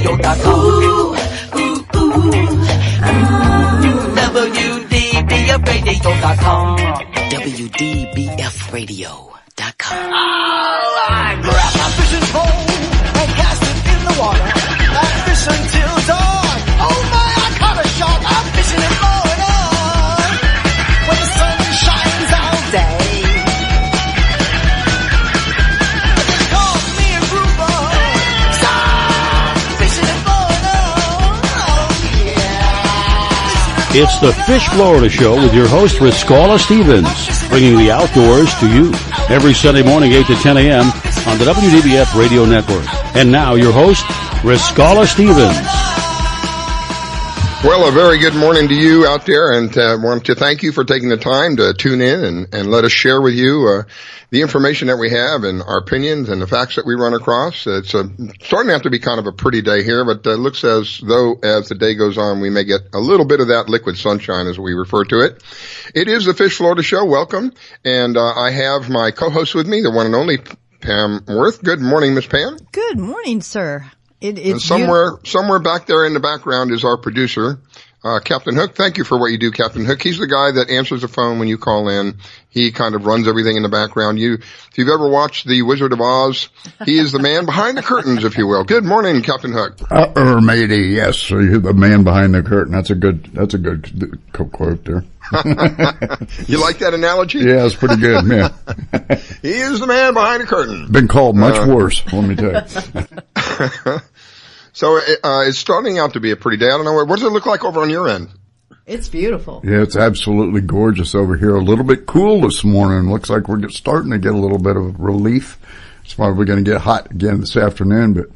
WDBFradio.com. WDBFradio.com. WDBFradio.com. I grab my fishing pole and cast it in the water. I fish until dawn. Oh my, I caught a shark. I'm fishing in Florida where the sun shines all day. Call me a grouper. Stop fishing in Florida. Oh yeah. It's the Fish Florida Show with your host, Riscala Stevens, bringing the outdoors to you every Sunday morning, 8 to 10 a.m. on the WDBF Radio Network. And now, your host, Riscala Stevens. Well, a very good morning to you out there, and want to thank you for taking the time to tune in and let us share with you the information that we have and our opinions and the facts that we run across. It's starting to have to be kind of a pretty day here, but it looks as though as the day goes on, we may get a little bit of that liquid sunshine, as we refer to it. It is the Fish Florida Show. Welcome. And I have my co-host with me, the one and only Pam Worth. Good morning, Miss Pam. Good morning, sir. And somewhere back there in the background is our producer, Captain Hook. Thank you for what you do, Captain Hook. He's the guy that answers the phone when you call in. He kind of runs everything in the background. If you've ever watched The Wizard of Oz, he is the man behind the curtains, if you will. Good morning, Captain Hook. Matey, yes, you're the man behind the curtain. That's a good quote there. You like that analogy? Yeah, it's pretty good, man. He is the man behind the curtain. Been called much worse, let me tell you. So it's starting out to be a pretty day. I don't know, what does it look like over on your end? It's beautiful. Yeah, it's absolutely gorgeous over here. A little bit cool this morning. Looks like we're starting to get a little bit of relief. It's probably going to get hot again this afternoon, but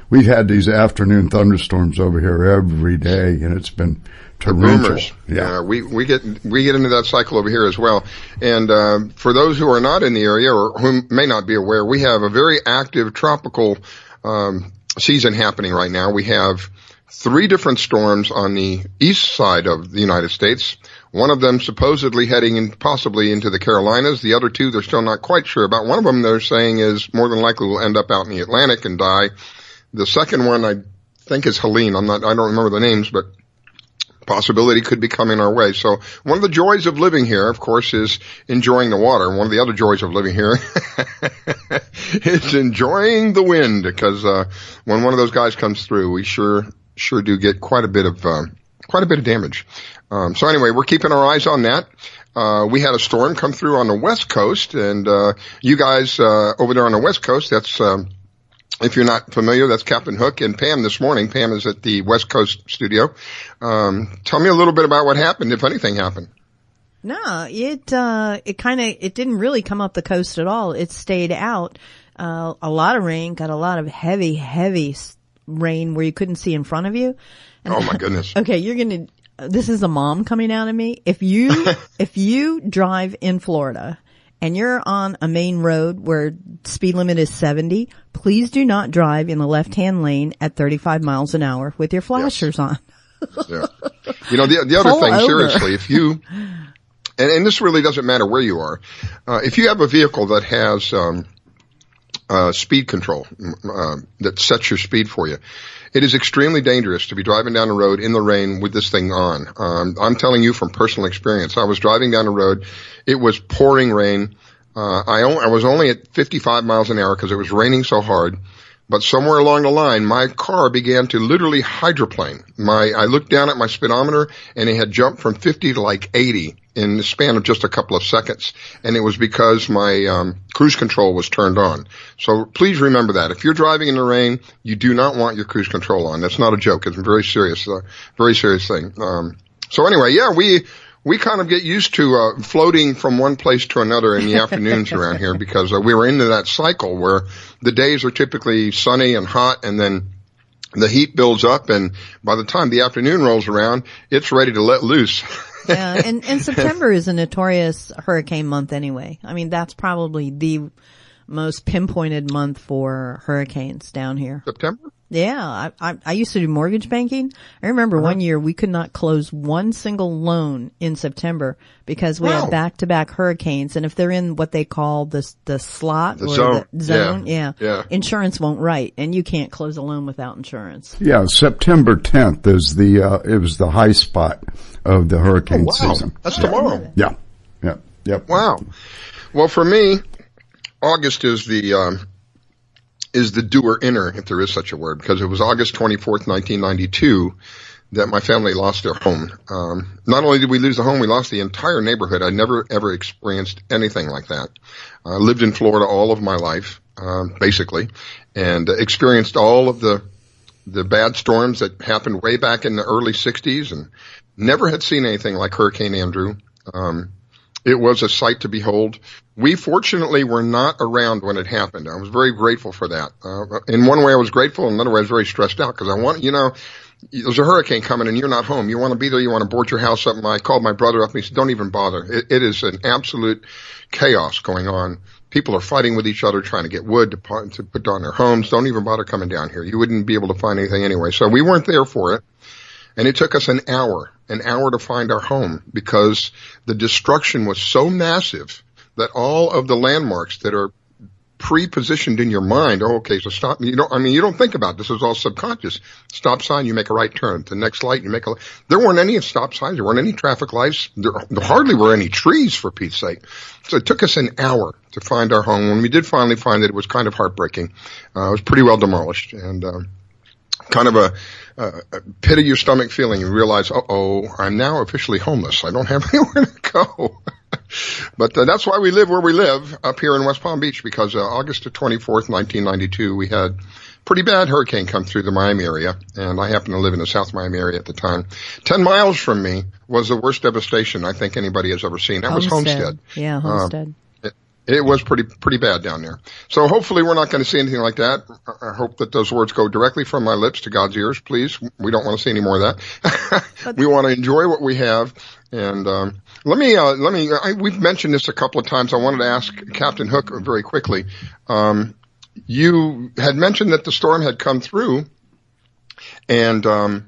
we've had these afternoon thunderstorms over here every day, and it's been torrential. Yeah, we get into that cycle over here as well. And for those who are not in the area or who may not be aware, we have a very active tropical season happening right now. We have 3 different storms on the east side of the United States. One of them supposedly heading possibly into the Carolinas. The other 2 they're still not quite sure about. One of them they're saying is more than likely will end up out in the Atlantic and die. The second one I think is Helene. I don't remember the names, but possibility could be coming our way. So one of the joys of living here, of course, is enjoying the water. One of the other joys of living here is enjoying the wind, because when one of those guys comes through, we sure do get quite a bit of damage. So anyway, we're keeping our eyes on that. We had a storm come through on the West Coast, and you guys over there on the West Coast, that's if you're not familiar, that's Captain Hook and Pam this morning. Pam is at the West Coast studio. Tell me a little bit about what happened, if anything happened. No, it didn't really come up the coast at all. It stayed out. A lot of rain, got a lot of heavy rain where you couldn't see in front of you. And oh my goodness. Okay, this is a mom coming out of me. If you drive in Florida and you're on a main road where speed limit is 70, please do not drive in the left-hand lane at 35 miles an hour with your flashers on. Yeah. You know, the other thing, seriously, if you, and this really doesn't matter where you are, if you have a vehicle that has speed control that sets your speed for you, it is extremely dangerous to be driving down the road in the rain with this thing on. I'm telling you from personal experience. I was driving down the road. It was pouring rain. I was only at 55 miles an hour because it was raining so hard. But somewhere along the line, my car began to literally hydroplane. I looked down at my speedometer, and it had jumped from 50 to like 80 in the span of just a couple of seconds. And it was because my cruise control was turned on. So please remember that. If you're driving in the rain, you do not want your cruise control on. That's not a joke. It's a very serious thing. So anyway, yeah, we kind of get used to floating from one place to another in the afternoons around here, because we were into that cycle where the days are typically sunny and hot, and then the heat builds up, and by the time the afternoon rolls around, it's ready to let loose. Yeah, and September is a notorious hurricane month anyway. I mean, that's probably the most pinpointed month for hurricanes down here. September? Yeah, I used to do mortgage banking. I remember one year we could not close one single loan in September because we had back-to-back hurricanes, and if they're in what they call the slot or zone. the zone, Yeah. insurance won't write, and you can't close a loan without insurance. Yeah, September 10th is it was the high spot of the hurricane season. That's tomorrow. Yeah. Yep. Wow. Well, for me, August is the doer-inner, if there is such a word, because it was August 24th, 1992, that my family lost their home. Not only did we lose the home, we lost the entire neighborhood. I never, ever experienced anything like that. I lived in Florida all of my life, basically, and experienced all of the bad storms that happened way back in the early 60s, and never had seen anything like Hurricane Andrew. It was a sight to behold. We fortunately were not around when it happened. I was very grateful for that. In one way I was grateful, in another way I was very stressed out because there's a hurricane coming and you're not home. You want to be there, you want to board your house up. And I called my brother up and he said, don't even bother. It is an absolute chaos going on. People are fighting with each other, trying to get wood to put down their homes. Don't even bother coming down here. You wouldn't be able to find anything anyway. So we weren't there for it. And it took us an hour to find our home because the destruction was so massive that all of the landmarks that are pre-positioned in your mind, so stop. You don't think about it. This is all subconscious. Stop sign, you make a right turn. The next light, you make a. There weren't any stop signs. There weren't any traffic lights. There hardly were any trees, for Pete's sake. So it took us an hour to find our home. When we did finally find it, it was kind of heartbreaking. It was pretty well demolished and kind of a pit of your stomach feeling. You realize, I'm now officially homeless. I don't have anywhere to go. But that's why we live where we live up here in West Palm Beach, because August the 24th, 1992, we had pretty bad hurricane come through the Miami area, and I happened to live in the South Miami area at the time. 10 miles from me was the worst devastation I think anybody has ever seen. That was Homestead. Yeah, Homestead. It was pretty bad down there. So hopefully we're not going to see anything like that. I hope that those words go directly from my lips to God's ears, please. We don't want to see any more of that. We want to enjoy what we have. And we've mentioned this a couple of times. I wanted to ask Captain Hook very quickly. You had mentioned that the storm had come through and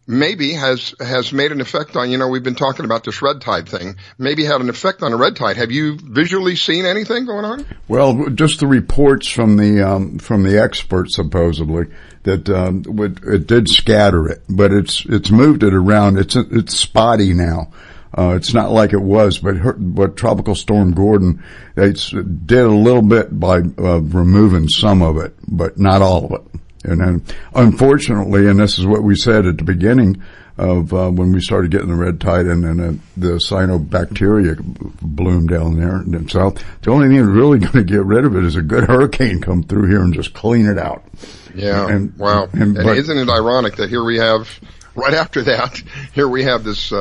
maybe has made an effect on, we've been talking about this red tide thing, maybe had an effect on the red tide. Have you visually seen anything going on? Well, just the reports from the experts supposedly that it did scatter it, but it's moved it around. It's spotty now. It's not like it was, but Tropical Storm Gordon did a little bit by removing some of it, but not all of it. And then, unfortunately, and this is what we said at the beginning of when we started getting the red tide, and then the cyanobacteria bloomed down there in the south. The only thing that's really going to get rid of it is a good hurricane come through here and just clean it out. Yeah, wow. But isn't it ironic that here we have, right after that, here we have this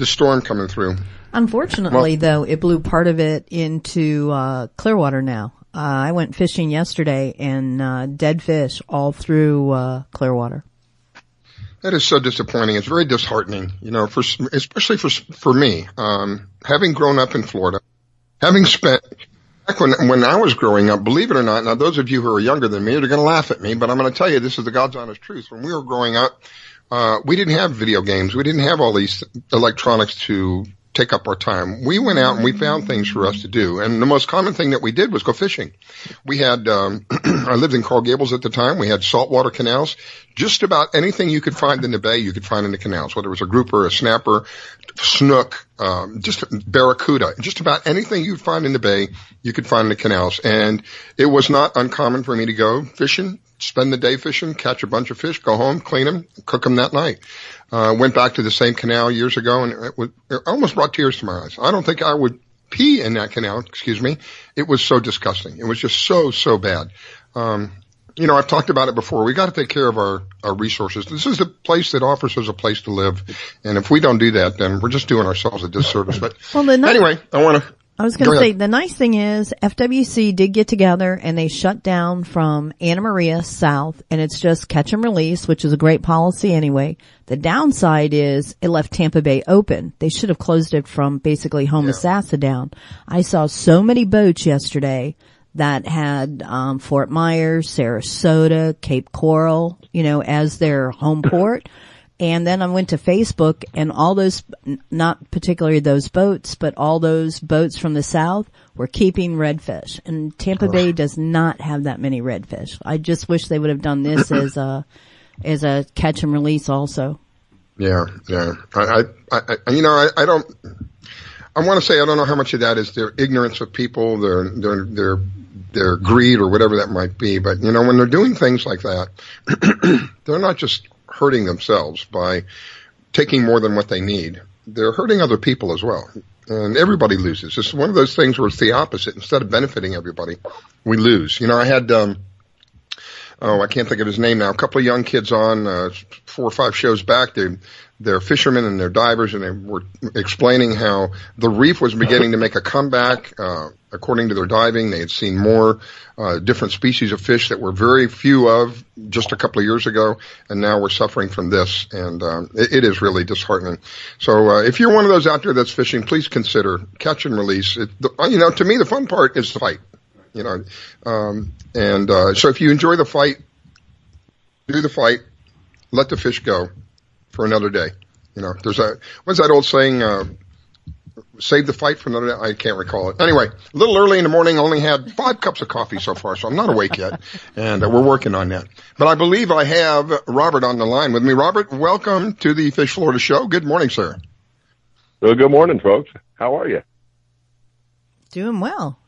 storm coming through. Unfortunately, though, it blew part of it into Clearwater now. I went fishing yesterday and dead fish all through Clearwater. That is so disappointing. It's very disheartening, especially for me, having grown up in Florida, having spent back when I was growing up, believe it or not. Now, those of you who are younger than me, they're going to laugh at me, but I'm going to tell you this is the God's honest truth. When we were growing up, we didn't have video games. We didn't have all these electronics to take up our time. We went out and we found things for us to do. And the most common thing that we did was go fishing. We had, I lived in Coral Gables at the time. We had saltwater canals. Just about anything you could find in the bay, you could find in the canals, whether it was a grouper, a snapper, snook, just barracuda, just about anything you'd find in the bay, you could find in the canals. And it was not uncommon for me to go fishing, spend the day fishing, catch a bunch of fish, go home, clean them, cook them that night. Went back to the same canal years ago, and it almost brought tears to my eyes. I don't think I would pee in that canal, It was so disgusting. It was just so bad. I've talked about it before. We got to take care of our resources. This is the place that offers us a place to live. And if we don't do that, then we're just doing ourselves a disservice. But anyway, I was going to say, the nice thing is FWC did get together and they shut down from Anna Maria south, and it's just catch and release, which is a great policy anyway. The downside is it left Tampa Bay open. They should have closed it from basically Homosassa down. I saw so many boats yesterday that had Fort Myers, Sarasota, Cape Coral, as their home port. And then I went to Facebook, and all those, not particularly those boats, but all those boats from the south were keeping redfish. And Tampa Bay does not have that many redfish. I just wish they would have done this as a catch and release also. Yeah. I don't. I want to say I don't know how much of that is their ignorance of people, their greed or whatever that might be. But when they're doing things like that, they're not just hurting themselves by taking more than what they need. They're hurting other people as well. And everybody loses. It's one of those things where it's the opposite. Instead of benefiting everybody, we lose. I had, I can't think of his name now, a couple of young kids on 4 or 5 shows back. They're fishermen and they're divers, and they were explaining how the reef was beginning to make a comeback. According to their diving, they had seen more different species of fish that were very few of just a couple of years ago, and now we're suffering from this, and it is really disheartening. So if you're one of those out there that's fishing, please consider catch and release. To me, the fun part is the fight. So if you enjoy the fight, do the fight, let the fish go for another day. What's that old saying? Save the fight for another day. I can't recall it. Anyway, a little early in the morning, only had 5 cups of coffee so far, so I'm not awake yet, and we're working on that. But I believe I have Robert on the line with me. Robert, welcome to the Fish Florida Show. Good morning, sir. Well, good morning, folks. How are you? Doing well.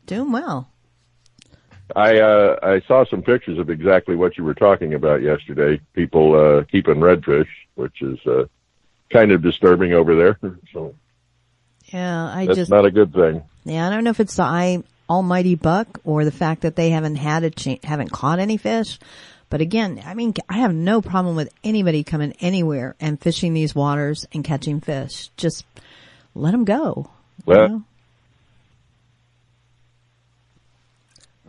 I saw some pictures of exactly what you were talking about yesterday. People keeping redfish, which is kind of disturbing over there. So yeah, that's not a good thing. Yeah, I don't know if it's the almighty buck or the fact that they haven't haven't caught any fish. But again, I have no problem with anybody coming anywhere and fishing these waters and catching fish. Just let them go. Well.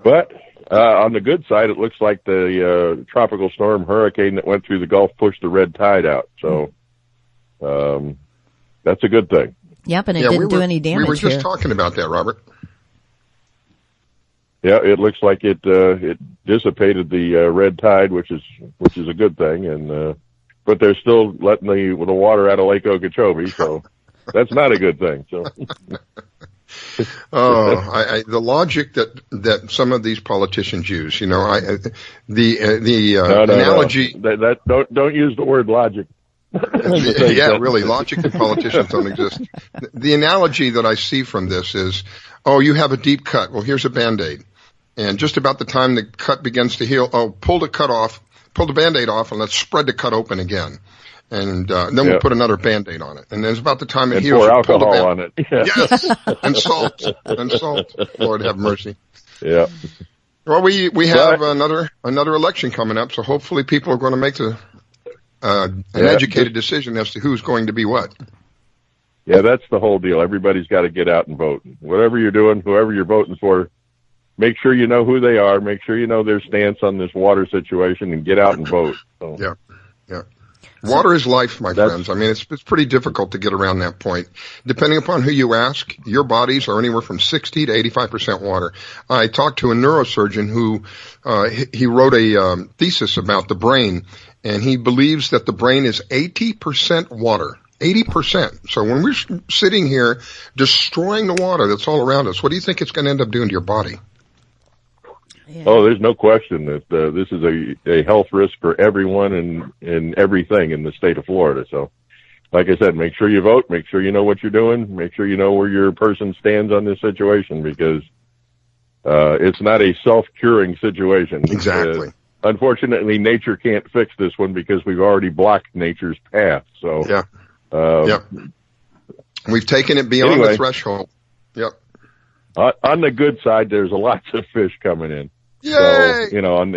But on the good side, it looks like the tropical storm hurricane that went through the Gulf pushed the red tide out. So that's a good thing. Yep, and it didn't do any damage. We were just talking about that, Robert. Yeah, it looks like it dissipated the red tide, which is a good thing. And but they're still letting the water out of Lake Okeechobee, so that's not a good thing. So. The logic that some of these politicians use, the analogy. No. Don't use the word logic. Yeah, really, logic and politicians don't exist. The analogy that I see from this is, you have a deep cut. Well, here's a Band-Aid. And just about the time the cut begins to heal, pull the Band-Aid off and let's spread the cut open again. And then we'll put another Band-Aid on it. And then it's about the time it heals. Pour alcohol on it. Yeah. Yes, and salt. Lord have mercy. Yeah. Well, we have another election coming up, so hopefully people are going to make an educated decision as to who's going to be what. Yeah, that's the whole deal. Everybody's got to get out and vote. Whatever you're doing, whoever you're voting for, make sure you know who they are. Make sure you know their stance on this water situation, and get out and vote. So. Yeah. Water is life, my friends. It's pretty difficult to get around that point. Depending upon who you ask, your bodies are anywhere from 60 to 85% water. I talked to a neurosurgeon who he wrote a thesis about the brain, and he believes that the brain is 80% water. 80%. So when we're sitting here destroying the water that's all around us, what do you think it's going to end up doing to your body? Yeah. Oh, there's no question that this is a health risk for everyone and everything in the state of Florida. So, like I said, make sure you vote. Make sure you know what you're doing. Make sure you know where your person stands on this situation, because it's not a self-curing situation. Exactly. Unfortunately, nature can't fix this one because we've already blocked nature's path. So, we've taken it beyond the threshold. Yep. On the good side, there's lots of fish coming in. Yay! So, what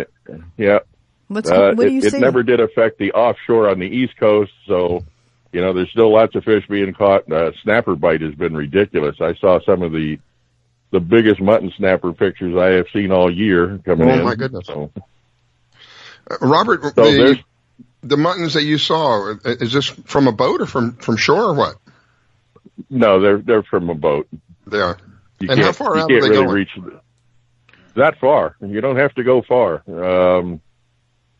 do you see? It never did affect the offshore on the East Coast, so, there's still lots of fish being caught. Snapper bite has been ridiculous. I saw some of the biggest mutton snapper pictures I have seen all year coming in. Oh, my goodness. So, Robert, the muttons that you saw, is this from a boat or from shore or what? No, they're from a boat. They are. You and how far out are they really going? that far. You don't have to go far.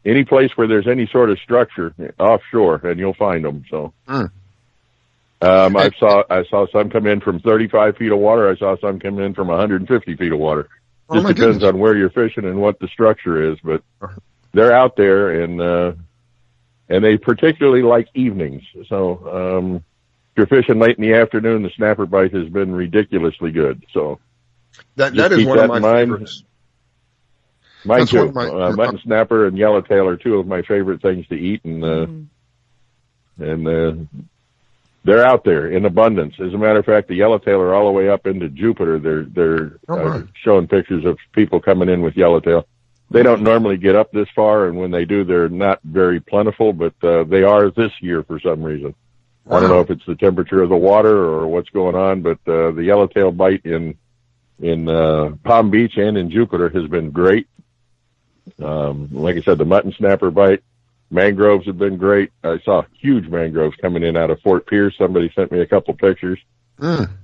Any place where there's any sort of structure offshore, and you'll find them. So, I saw some come in from 35 feet of water. I saw some come in from 150 feet of water. Just depends on where you're fishing and what the structure is, but they're out there, and they particularly like evenings. So, if you're fishing late in the afternoon, the snapper bite has been ridiculously good. So that is one of my favorites. Mine too. Mutton snapper and yellowtail are two of my favorite things to eat, and they're out there in abundance. As a matter of fact, the yellowtail are all the way up into Jupiter. They're showing pictures of people coming in with yellowtail. They don't normally get up this far, and when they do, they're not very plentiful, but they are this year for some reason. Wow. I don't know if it's the temperature of the water or what's going on, but the yellowtail bite in Palm Beach and in Jupiter has been great. Like I said, the mutton snapper bite, mangroves have been great. I saw huge mangroves coming in out of Fort Pierce. Somebody sent me a couple pictures. Man.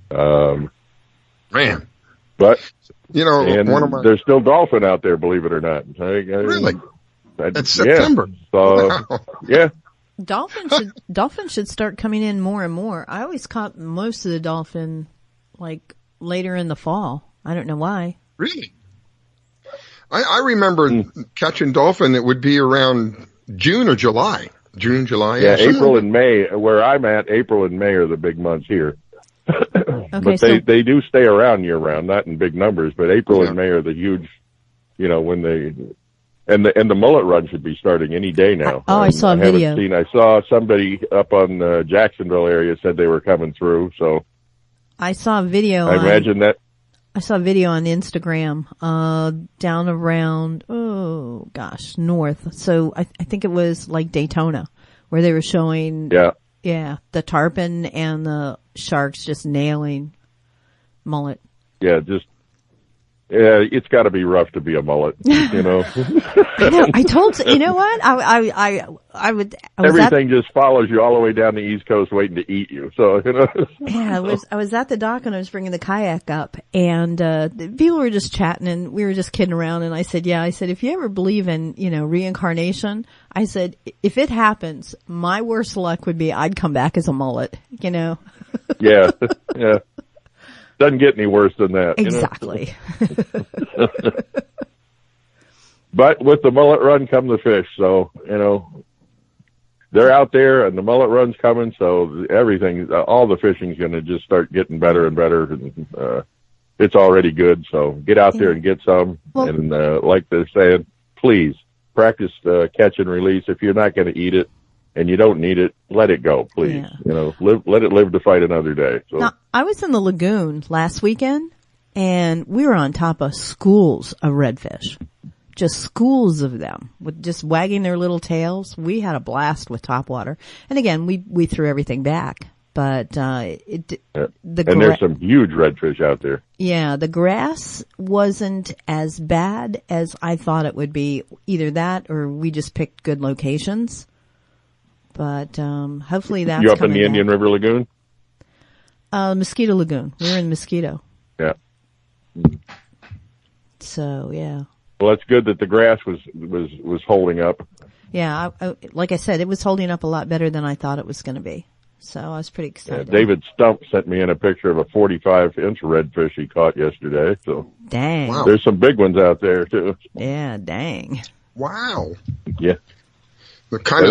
But, there's still dolphin out there, believe it or not. Really? It's September. Yeah. So, wow. Yeah. Dolphins should start coming in more and more. I always caught most of the dolphin, like, later in the fall. I don't know why. Really? I remember catching dolphin. It would be around June or July. June, July. Yeah, April and May. Where I'm at, April and May are the big months here. Okay, but they do stay around year round, not in big numbers. But April and May are the huge. When they and the mullet run should be starting any day now. I saw a video. I saw somebody up on Jacksonville area said they were coming through. So I saw a video. I imagine that. I saw a video on Instagram, down around, north. So I think it was like Daytona, where they were showing, the tarpon and the sharks just nailing mullet. Yeah, it's got to be rough to be a mullet, I know. I told you know what I would. Everything just follows you all the way down the East Coast, waiting to eat you. So Yeah, I was at the dock and I was bringing the kayak up, and people were just chatting and we were just kidding around. And I said, if you ever believe in reincarnation, I said if it happens, my worst luck would be I'd come back as a mullet. Yeah. Doesn't get any worse than that. Exactly. But with the mullet run come the fish. So, they're out there and the mullet run's coming. So everything, all the fishing's going to just start getting better and better. And, it's already good. So get out there and get some. Well, and, like they're saying, please practice, catch and release. If you're not going to eat it, and you don't need it, let it go, please. Yeah. Let it live to fight another day. So. Now, I was in the lagoon last weekend, and we were on top of schools of redfish. Just schools of them, with just wagging their little tails. We had a blast with topwater. And again, we threw everything back. But, there's some huge redfish out there. Yeah, the grass wasn't as bad as I thought it would be. Either that or we just picked good locations. But hopefully that's you up coming in the Indian River Lagoon? Mosquito Lagoon. We were in Mosquito. Yeah. So yeah. Well, it's good that the grass was holding up. Yeah, like I said, it was holding up a lot better than I thought it was going to be. So I was pretty excited. David Stump sent me in a picture of a 45-inch redfish he caught yesterday. So dang, wow. There's some big ones out there too. Yeah, dang. Wow. Yeah. The kind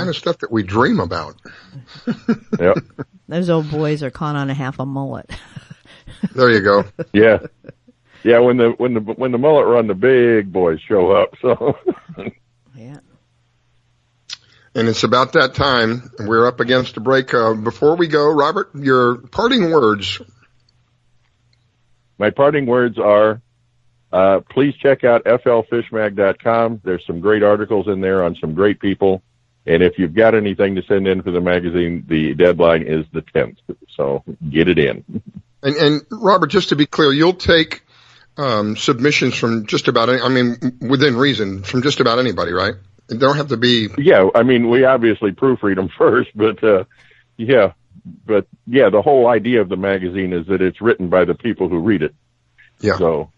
of stuff that we dream about. Yep. Those old boys are caught on a half a mullet. There you go. Yeah. Yeah, when the mullet run, the big boys show up. So. Yeah. And it's about that time. We're up against a break. Before we go, Robert, your parting words. My parting words are, please check out flfishmag.com. There's some great articles in there on some great people. And if you've got anything to send in for the magazine, the deadline is the 10th. So get it in. And Robert, just to be clear, you'll take submissions from just about within reason, from just about anybody, right? They don't have to be. Yeah, we obviously proofread them first, but the whole idea of the magazine is that it's written by the people who read it. Yeah. So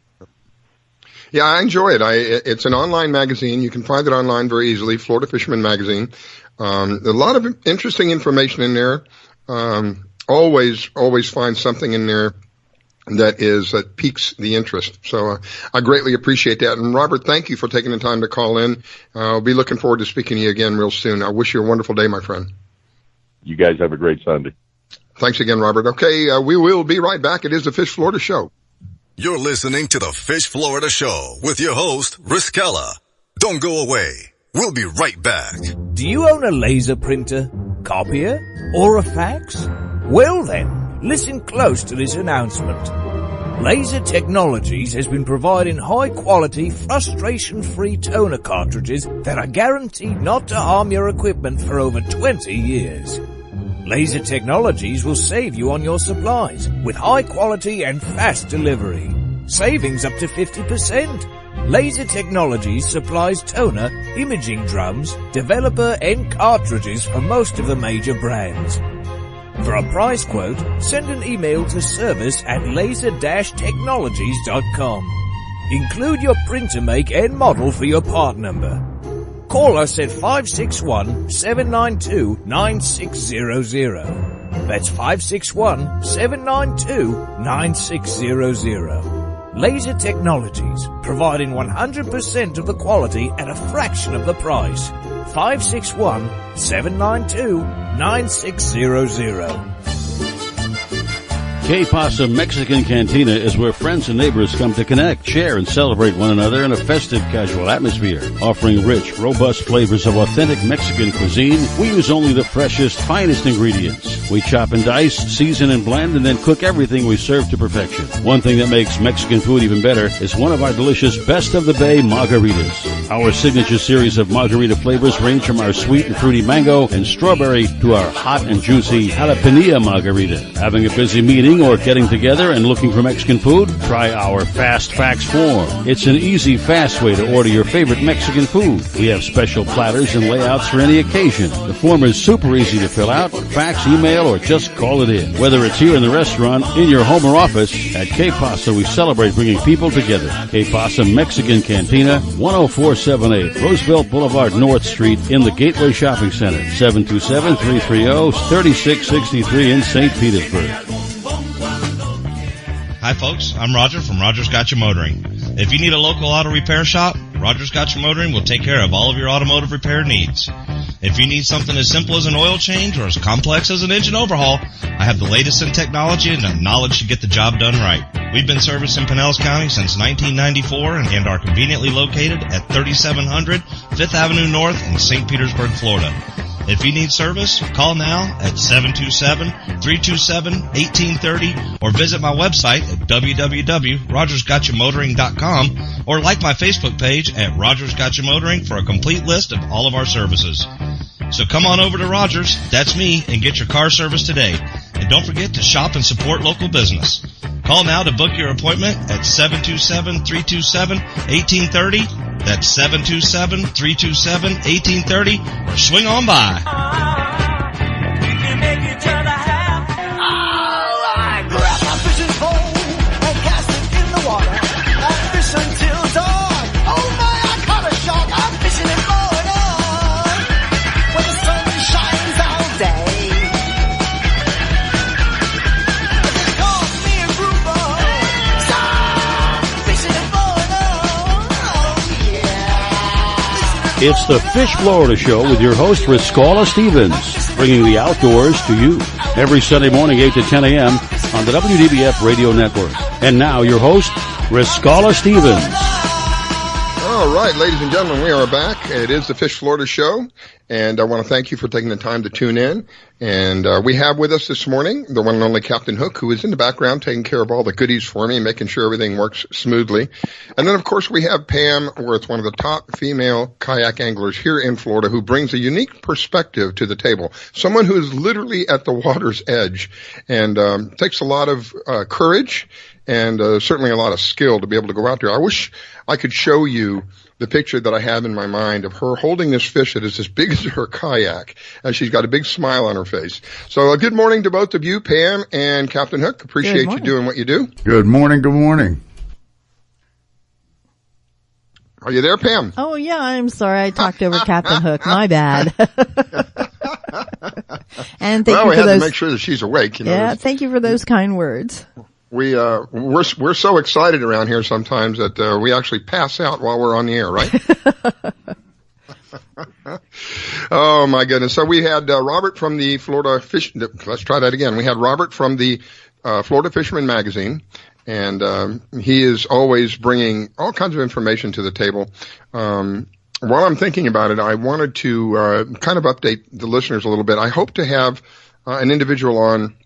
Yeah, I enjoy it. It's an online magazine. You can find it online very easily, Florida Fisherman Magazine. A lot of interesting information in there. Always find something in there that piques the interest. So I greatly appreciate that. And Robert, thank you for taking the time to call in. I'll be looking forward to speaking to you again real soon. I wish you a wonderful day, my friend. You guys have a great Sunday. Thanks again, Robert. Okay, we will be right back. It is the Fish Florida Show. You're listening to the Fish Florida Show with your host, Riskella. Don't go away. We'll be right back. Do you own a laser printer, copier, or a fax? Well then, listen close to this announcement. Laser Technologies has been providing high-quality, frustration-free toner cartridges that are guaranteed not to harm your equipment for over 20 years. Laser Technologies will save you on your supplies with high quality and fast delivery. Savings up to 50%. Laser Technologies supplies toner, imaging drums, developer and cartridges for most of the major brands. For a price quote, send an email to service@laser-technologies.com. Include your printer make and model for your part number. Call us at 561-792-9600. That's 561-792-9600. Laser Technologies, providing 100% of the quality at a fraction of the price. 561-792-9600. Que Pasa Mexican Cantina is where friends and neighbors come to connect, share, and celebrate one another in a festive, casual atmosphere. Offering rich, robust flavors of authentic Mexican cuisine, we use only the freshest, finest ingredients. We chop and dice, season and blend, and then cook everything we serve to perfection. One thing that makes Mexican food even better is one of our delicious Best of the Bay margaritas. Our signature series of margarita flavors range from our sweet and fruity mango and strawberry to our hot and juicy jalapeno margarita. Having a busy meeting or getting together and looking for Mexican food? Try our Fast Fax form. It's an easy, fast way to order your favorite Mexican food. We have special platters and layouts for any occasion. The form is super easy to fill out, fax, email, or just call it in. Whether it's here in the restaurant, in your home or office, at Que Pasa we celebrate bringing people together. Que Pasa Mexican Cantina, 10478 Roosevelt Boulevard North Street in the Gateway Shopping Center, 727-330-3663 in St. Petersburg. Hi folks, I'm Roger from Rogers Gotcha Motoring. If you need a local auto repair shop, Rogers Gotcha Motoring will take care of all of your automotive repair needs. If you need something as simple as an oil change or as complex as an engine overhaul, I have the latest in technology and the knowledge to get the job done right. We've been servicing Pinellas County since 1994 and are conveniently located at 3700 5th Avenue North in St. Petersburg, Florida. If you need service, call now at 727-327-1830 or visit my website at www.rogersgotchamotoring.com or like my Facebook page at Rogers Gotcha Motoring for a complete list of all of our services. So come on over to Rogers, that's me, and get your car service today. And don't forget to shop and support local business. Call now to book your appointment at 727-327-1830. That's 727-327-1830, or swing on by. We can make each other happy. I grab my fishing pole and cast it in the water. I fish until dawn. Oh my, I caught a shark. I'm fishing in Florida where the sun shines all day. They call me a grouper. So I'm fishing in Florida. Oh yeah. It's the Fish Florida Show with your host, Riskalla Stevens, bringing the outdoors to you every Sunday morning, 8 to 10 a.m. on the WDBF Radio Network. And now, your host, Riskalla Stevens. All right, ladies and gentlemen, we are back. It is the Fish Florida Show, and I want to thank you for taking the time to tune in. And we have with us this morning the one and only Captain Hook, who is in the background taking care of all the goodies for me, making sure everything works smoothly. And then, of course, we have Pam Worth, one of the top female kayak anglers here in Florida, who brings a unique perspective to the table. Someone who is literally at the water's edge and takes a lot of courage and certainly a lot of skill to be able to go out there. I wish I could show you the picture that I have in my mind of her holding this fish that is as big as her kayak, and she's got a big smile on her face. So good morning to both of you, Pam and Captain Hook. Appreciate you doing what you do. Good morning. Good morning. Are you there, Pam? Oh, yeah, I'm sorry. I talked over Captain Hook. My bad. And thank you for we had those. to make sure that she's awake. Yeah, thank you for those kind words. We're so excited around here sometimes that we actually pass out while we're on the air, right? Oh my goodness! So we had Robert from the Florida Fish. Let's try that again. We had Robert from the Florida Fisherman Magazine, and he is always bringing all kinds of information to the table. While I'm thinking about it, I wanted to kind of update the listeners a little bit. I hope to have an individual on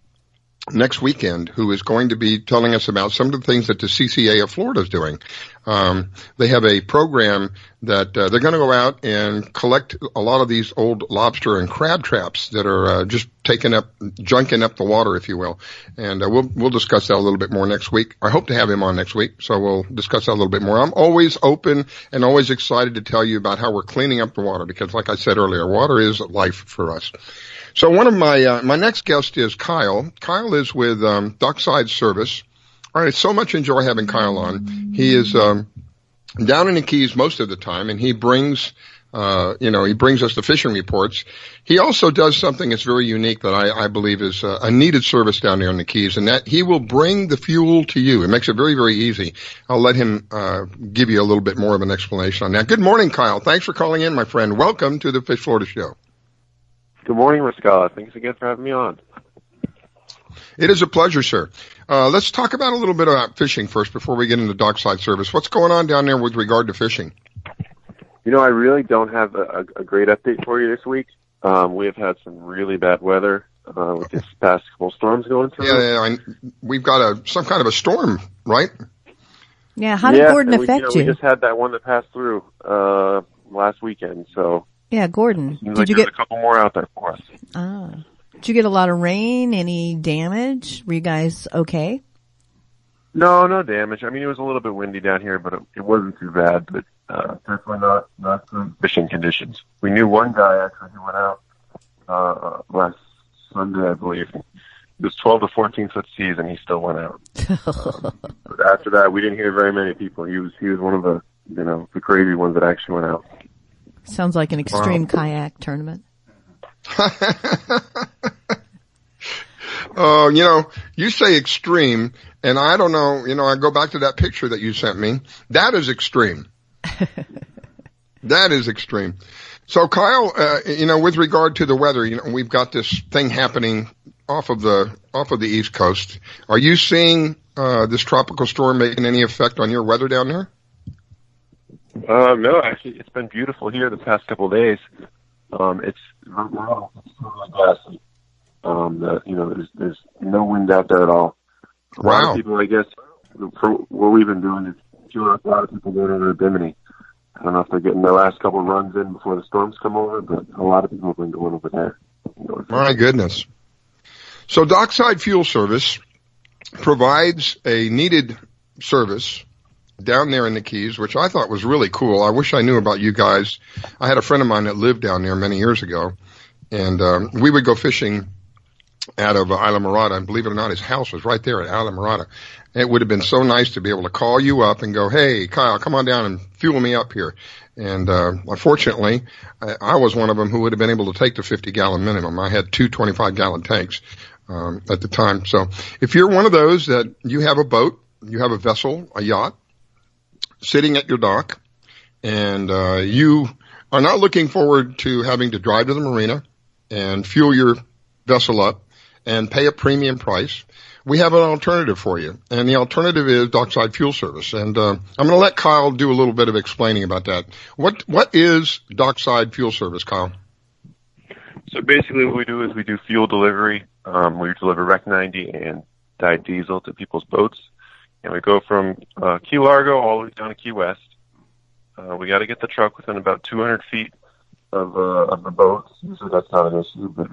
next weekend who is going to be telling us about some of the things that the CCA of Florida is doing. They have a program that they're going to go out and collect a lot of these old lobster and crab traps that are just junking up the water, if you will. And we'll discuss that a little bit more next week. I hope to have him on next week, so we'll discuss that a little bit more. I'm always open and always excited to tell you about how we're cleaning up the water because, like I said earlier, water is life for us. So one of my next guest is Kyle. Kyle is with Dockside Service. I so much enjoy having Kyle on. He is down in the Keys most of the time, and he brings us the fishing reports. He also does something that's very unique that I believe is a needed service down there in the Keys, and that he will bring the fuel to you. It makes it very, very easy. I'll let him give you a little bit more of an explanation on that. Good morning, Kyle. Thanks for calling in, my friend. Welcome to the Fish Florida Show. Good morning, Riscala. Thanks again for having me on. It is a pleasure, sir. Let's talk about a little bit about fishing first before we get into Dockside Service. What's going on down there with regard to fishing? You know, I really don't have a great update for you this week. We have had some really bad weather with this past couple storms going through. Yeah, we've got some kind of a storm, right? Yeah, how did Gordon affect you? We just had that one that passed through last weekend, so... Yeah, Gordon. Did you get a couple more out there for us? Did you get a lot of rain? Any damage? Were you guys okay? No damage. I mean, it was a little bit windy down here, but it wasn't too bad. But definitely not good fishing conditions. We knew one guy actually who went out last Sunday, I believe. It was 12 to 14 foot seas, and he still went out. But after that, we didn't hear very many people. He was one of the crazy ones that actually went out. Sounds like an extreme kayak tournament. You say extreme, and I don't know, I go back to that picture that you sent me. That is extreme. That is extreme. So Kyle, with regard to the weather, we've got this thing happening off of the East Coast. Are you seeing this tropical storm making any effect on your weather down there? No, actually, it's been beautiful here the past couple of days. It's totally glassy. There's no wind out there at all. A lot of people, I guess, for what we've been doing is a lot of people going over to Bimini. I don't know if they're getting their last couple of runs in before the storms come over, but a lot of people have been going over there. My goodness. So Dockside Fuel Service provides a needed service down there in the Keys, which I thought was really cool. I wish I knew about you guys. I had a friend of mine that lived down there many years ago, and we would go fishing out of Isla Mirada, and believe it or not, his house was right there at Isla Mirada. It would have been so nice to be able to call you up and go, hey, Kyle, come on down and fuel me up here. And unfortunately, I was one of them who would have been able to take the 50-gallon minimum. I had two 25-gallon tanks at the time. So if you're one of those that you have a boat, you have a vessel, a yacht, sitting at your dock, and you are not looking forward to having to drive to the marina and fuel your vessel up and pay a premium price, we have an alternative for you. And the alternative is Dockside Fuel Service. And I'm going to let Kyle do a little bit of explaining about that. What is Dockside Fuel Service, Kyle? So basically what we do is we do fuel delivery. We deliver Rec 90 and dyed diesel to people's boats. And we go from Key Largo all the way down to Key West. We got to get the truck within about 200 feet of the boat. So that's not an issue, but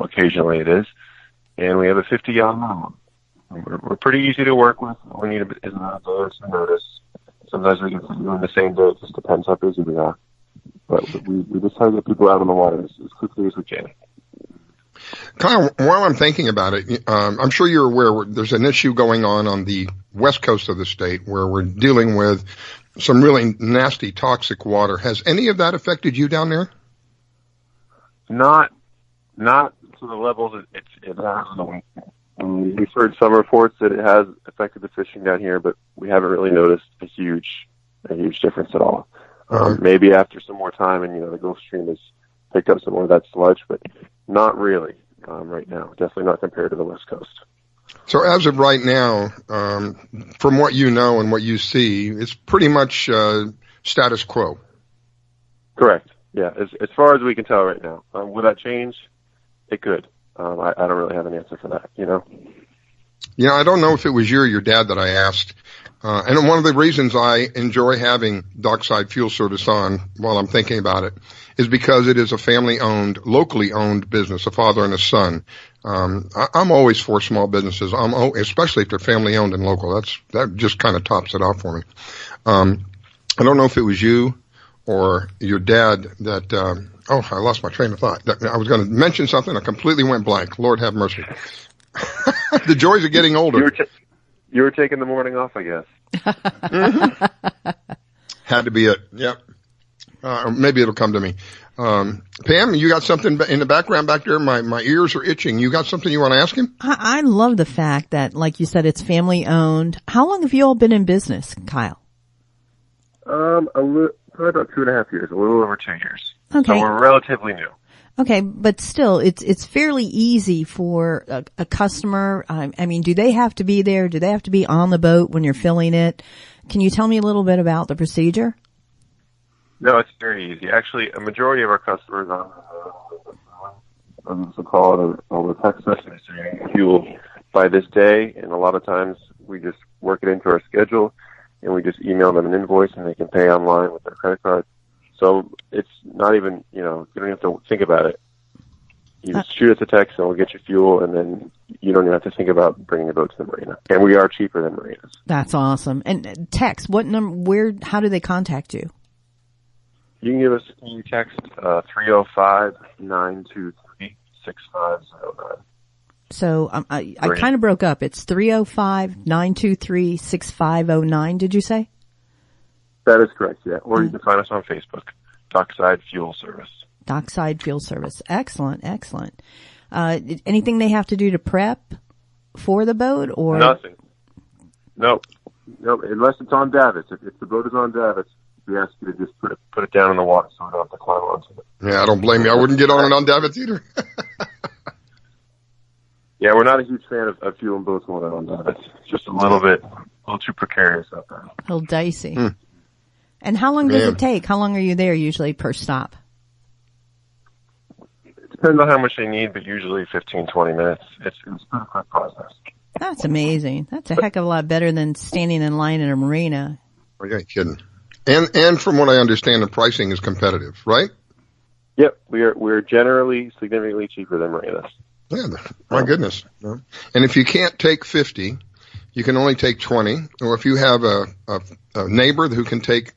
occasionally it is. And we have a 50-gallon minimum. We're pretty easy to work with. All we need is an advance notice. Sometimes we can put you on the same day. It just depends how busy we are. But we just try to get people out on the water as quickly as we can. Kyle, while I'm thinking about it, I'm sure you're aware there's an issue going on the west coast of the state where we're dealing with some really nasty toxic water. Has any of that affected you down there? Not to the levels it has. We've heard some reports that it has affected the fishing down here, but we haven't really noticed a huge difference at all. Maybe after some more time, and the Gulf Stream has picked up some more of that sludge, but not really right now. Definitely not compared to the West Coast. So as of right now, from what you know and what you see, it's pretty much status quo. Correct. Yeah, as far as we can tell right now. Will that change? It could. I don't really have an answer for that, I don't know if it was you or your dad that I asked. And one of the reasons I enjoy having Dockside Fuel Service on while I'm thinking about it is because it is a family-owned, locally owned business, a father and a son. I'm always for small businesses, especially if they're family-owned and local. That just kind of tops it off for me. I don't know if it was you or your dad that I lost my train of thought. I was going to mention something. I completely went blank. Lord have mercy. The joys of getting older. You were taking the morning off, I guess. Mm-hmm. Had to be it. Yep. Maybe it'll come to me. Pam, you got something in the background back there? My ears are itching. You got something you want to ask him? I love the fact that, like you said, it's family owned. How long have you all been in business, Kyle? Probably about 2.5 years, a little over 2 years. Okay. So we're relatively new. Okay, but still, it's fairly easy for a customer. I mean, do they have to be there? Do they have to be on the boat when you're filling it? Can you tell me a little bit about the procedure? No, it's very easy. Actually, a majority of our customers on the call or the text message saying fuel by this day, and a lot of times we just work it into our schedule, and we just email them an invoice, and they can pay online with their credit card. So it's not even, you don't have to think about it. You just shoot us a text and we'll get you fuel, and then you don't even have to think about bringing the boat to the marina. And we are cheaper than marinas. That's awesome. And text, what number, how do they contact you? You can give us a text, 305-923-6509. So I kind of broke up. It's 305-923-6509, did you say? That is correct, yeah. Or you can find us on Facebook, Dockside Fuel Service. Dockside Fuel Service. Excellent, excellent. Anything they have to do to prep for the boat, or? Nothing. Nope, unless it's on davits. If the boat is on davits, we ask you to just put it down in the water so we don't have to climb onto it. Yeah, I don't blame you. I wouldn't get on it on davits either. Yeah, we're not a huge fan of fueling boats when they're on davits. It's just a little too precarious out there. A little dicey. And how long does it take? How long are you there usually per stop? It depends on how much they need, but usually 15, 20 minutes. It's a pretty quick process. That's amazing. That's a heck of a lot better than standing in line at a marina. Oh, you ain't kidding. And from what I understand, the pricing is competitive, right? Yep, we're generally significantly cheaper than marinas. Yeah, my goodness. And if you can't take 50, you can only take 20. Or if you have a neighbor who can take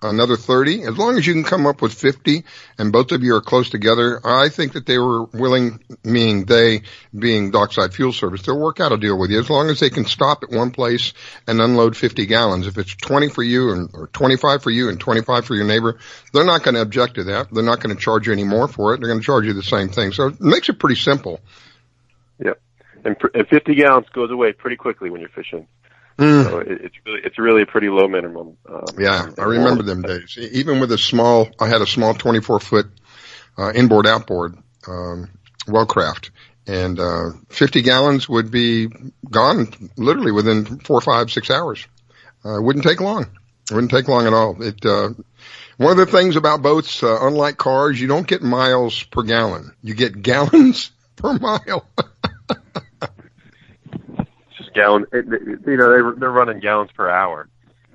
another 30, as long as you can come up with 50 and both of you are close together, I think that they were willing, meaning they being Dockside Fuel Service, they'll work out a deal with you as long as they can stop at one place and unload 50 gallons. If it's 20 for you or 25 for you and 25 for your neighbor, they're not going to object to that. They're not going to charge you any more for it. They're going to charge you the same thing. So it makes it pretty simple. Yep. And 50 gallons goes away pretty quickly when you're fishing. So it's really a pretty low minimum. Yeah, I remember them days. Even with I had a small 24-foot inboard outboard Wellcraft, and 50 gallons would be gone literally within 4, 5, 6 hours. It wouldn't take long. It wouldn't take long at all. One of the things about boats, unlike cars, you don't get miles per gallon. You get gallons per mile. Gallon, they're running gallons per hour.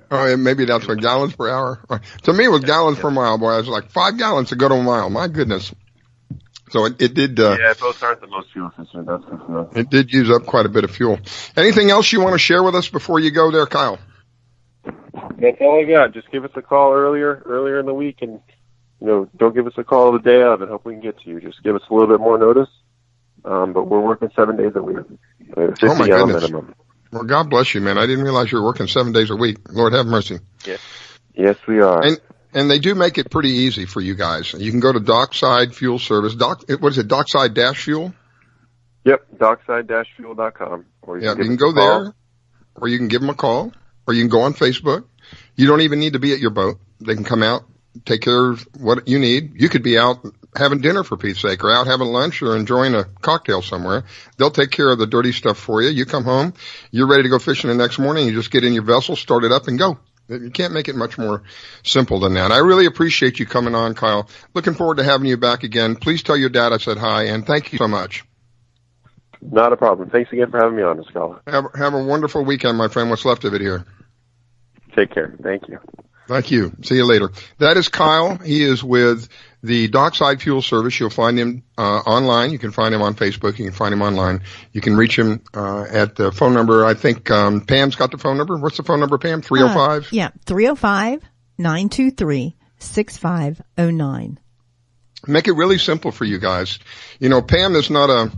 Oh, yeah, maybe that's what, gallons per hour. To me, it was gallons per mile. Boy, I was like 5 gallons to go to a mile. My goodness. So it did. Yeah, boats aren't the most fuel efficient. That's for sure. It did use up quite a bit of fuel. Anything else you want to share with us before you go there, Kyle? That's all I got. Just give us a call earlier in the week, and don't give us a call the day of, and hope we can get to you. Just give us a little bit more notice. But we're working 7 days a week. 50 oh my goodness! Minimum. Well, God bless you, man. I didn't realize you were working 7 days a week. Lord have mercy. Yeah. Yes, we are. And they do make it pretty easy for you guys. You can go to Dockside Fuel Service. What is it? Dockside-Fuel? Yep, dockside-fuel.com. Or you can go there, or you can give them a call, or you can go on Facebook. You don't even need to be at your boat. They can come out, take care of what you need. You could be out having dinner, for Pete's sake, or out having lunch or enjoying a cocktail somewhere. They'll take care of the dirty stuff for you. You come home, you're ready to go fishing the next morning. You just get in your vessel, start it up, and go. You can't make it much more simple than that. I really appreciate you coming on, Kyle. Looking forward to having you back again. Please tell your dad I said hi, and thank you so much. Not a problem. Thanks again for having me on, Riscala. Have a wonderful weekend, my friend. What's left of it here. Take care. Thank you. Thank you. See you later. That is Kyle. He is with the Dockside Fuel Service. You'll find him online. You can find him on Facebook. You can find him online. You can reach him at the phone number. I think Pam's got the phone number. What's the phone number, Pam? 305? Yeah, 305-923-6509. Make it really simple for you guys. You know, Pam is not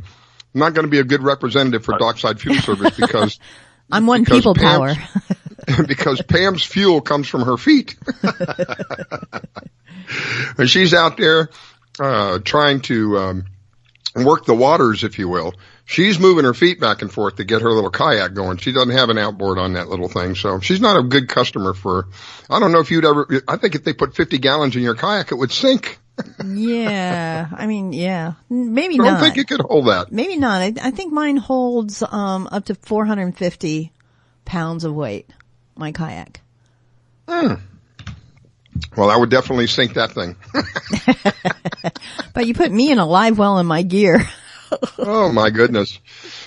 going to be a good representative for Dockside Fuel Service because I'm one people power. Because Pam's fuel comes from her feet. And she's out there trying to work the waters, if you will. She's moving her feet back and forth to get her little kayak going. She doesn't have an outboard on that little thing, so she's not a good customer for. I don't know if you'd ever. I think if they put 50 gallons in your kayak, it would sink. Yeah, I mean, yeah, maybe not. I not. don't think it could hold that. Maybe not. I think mine holds up to 450 pounds of weight. My kayak. Well, I would definitely sink that thing. But you put me in a live well in my gear. Oh my goodness.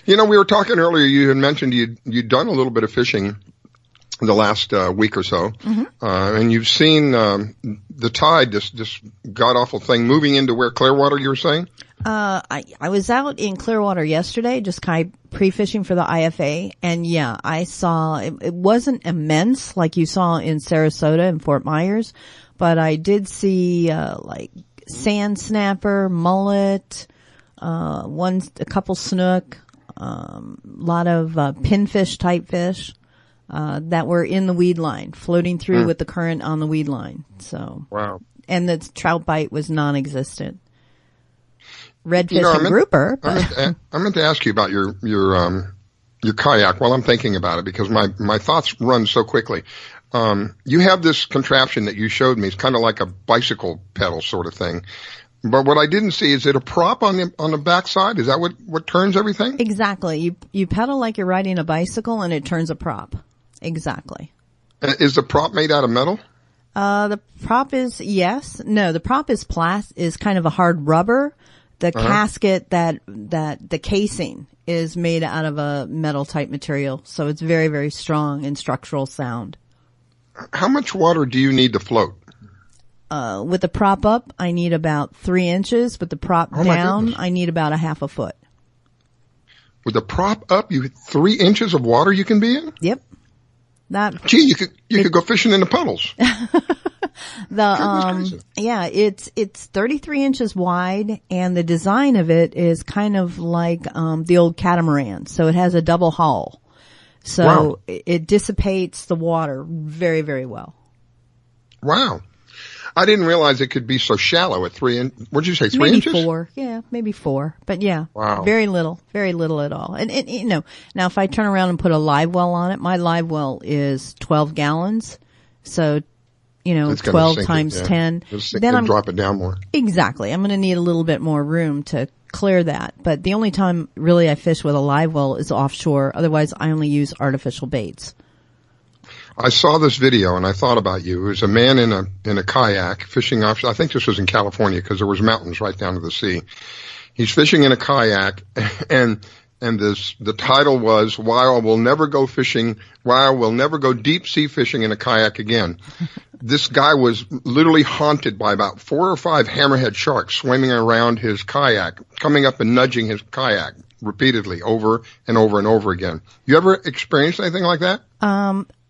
You know, we were talking earlier, you had mentioned you'd done a little bit of fishing the last week or so. Mm-hmm. And you've seen the tide, this god-awful thing, moving into where Clearwater, you were saying? I was out in Clearwater yesterday, just kind of pre-fishing for the IFA, and yeah, I saw, it wasn't immense like you saw in Sarasota and Fort Myers, but I did see, like sand snapper, mullet, a couple snook, lot of, pinfish type fish, that were in the weed line, floating through with the current on the weed line. So. Wow. And the trout bite was non-existent. Redfish and grouper. I meant to ask you about your kayak while I'm thinking about it because my thoughts run so quickly. You have this contraption that you showed me. It's kind of like a bicycle pedal sort of thing. But what I didn't see, is it a prop on the backside? Is that what turns everything? Exactly. You pedal like you're riding a bicycle and it turns a prop. Exactly. Is the prop made out of metal? The prop is, yes. No, the prop is is kind of a hard rubber. The casket the casing is made out of a metal type material. So it's very, very strong and structural sound. How much water do you need to float? With the prop up, I need about 3 inches. With the prop down, I need about a half a foot. With the prop up, you 3 inches of water you can be in? Yep. You could go fishing in the puddles. It's 33 inches wide, and the design of it is kind of like the old catamaran. So it has a double hull. So it dissipates the water very, very well. Wow. I didn't realize it could be so shallow at 3 inches. What did you say, 3 inches? Maybe 4. Yeah, maybe 4. But yeah. Wow. Very little at all. And you know, now if I turn around and put a live well on it, my live well is 12 gallons. So, you know, 12 times 10. Then I'm drop it down more. Exactly. I'm going to need a little bit more room to clear that. But the only time really I fish with a live well is offshore. Otherwise, I only use artificial baits. I saw this video and I thought about you. It was a man in a kayak fishing offshore. I think this was in California because there was mountains right down to the sea. He's fishing in a kayak and the title was Why I Will Never Go Deep Sea Fishing in a Kayak Again. This guy was literally haunted by about 4 or 5 hammerhead sharks swimming around his kayak, coming up and nudging his kayak repeatedly over and over and over again. You ever experienced anything like that?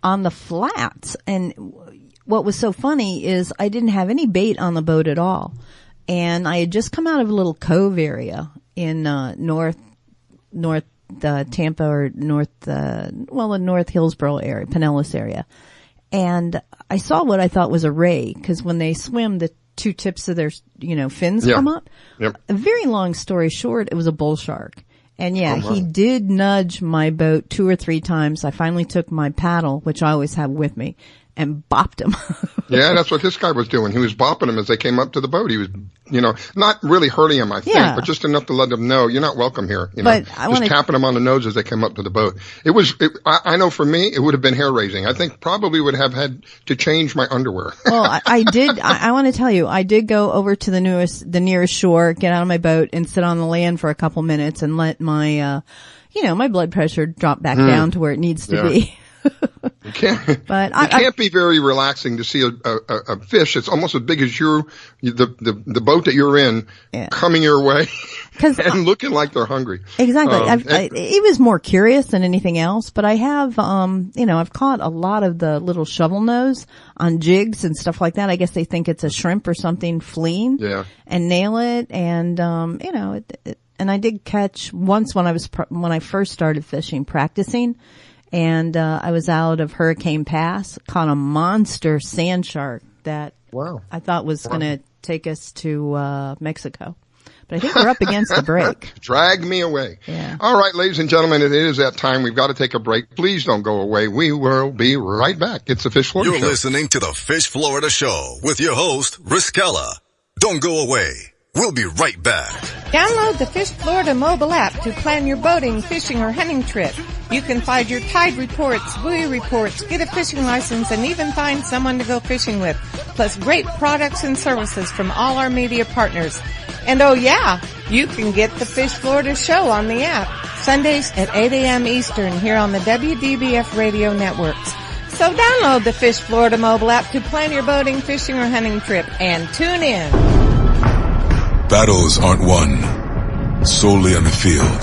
On the flats. And what was so funny is I didn't have any bait on the boat at all. And I had just come out of a little cove area in North Tampa or the North Hillsborough area, Pinellas area. and I saw what I thought was a ray, because when they swim, the two tips of their, fins come up. Yep. A very long story short, it was a bull shark. And he did nudge my boat 2 or 3 times. I finally took my paddle, which I always have with me, and bopped him. Yeah, that's what this guy was doing. He was bopping them as they came up to the boat. He was, not really hurting them, I think, but just enough to let them know you're not welcome here. But just tapping them on the nose as they came up to the boat. I know for me, it would have been hair raising. I think probably would have had to change my underwear. Well, I did. I want to tell you, I did go over to the nearest shore, get out of my boat, and sit on the land for a couple minutes and let my, my blood pressure drop back down to where it needs to be. It can't be very relaxing to see a fish that's almost as big as the boat that you're in coming your way and looking like they're hungry. Exactly. It was more curious than anything else, but I have, I've caught a lot of the little shovel nose on jigs and stuff like that. I guess they think it's a shrimp or something fleeing and nail it. And, and I did catch once when I first started fishing, practicing. And I was out of Hurricane Pass, caught a monster sand shark that I thought was going to take us to Mexico. But I think we're up against the break. Drag me away. Yeah. All right, ladies and gentlemen, it is that time. We've got to take a break. Please don't go away. We will be right back. It's the Fish Florida Show. You're listening to the Fish Florida Show with your host, Riskella. Don't go away. We'll be right back. Download the Fish Florida mobile app to plan your boating, fishing, or hunting trip. You can find your tide reports, buoy reports, get a fishing license, and even find someone to go fishing with. Plus great products and services from all our media partners. And you can get the Fish Florida Show on the app. Sundays at 8 a.m. Eastern here on the WDBF radio networks. So download the Fish Florida mobile app to plan your boating, fishing, or hunting trip and tune in. Battles aren't won solely on the field.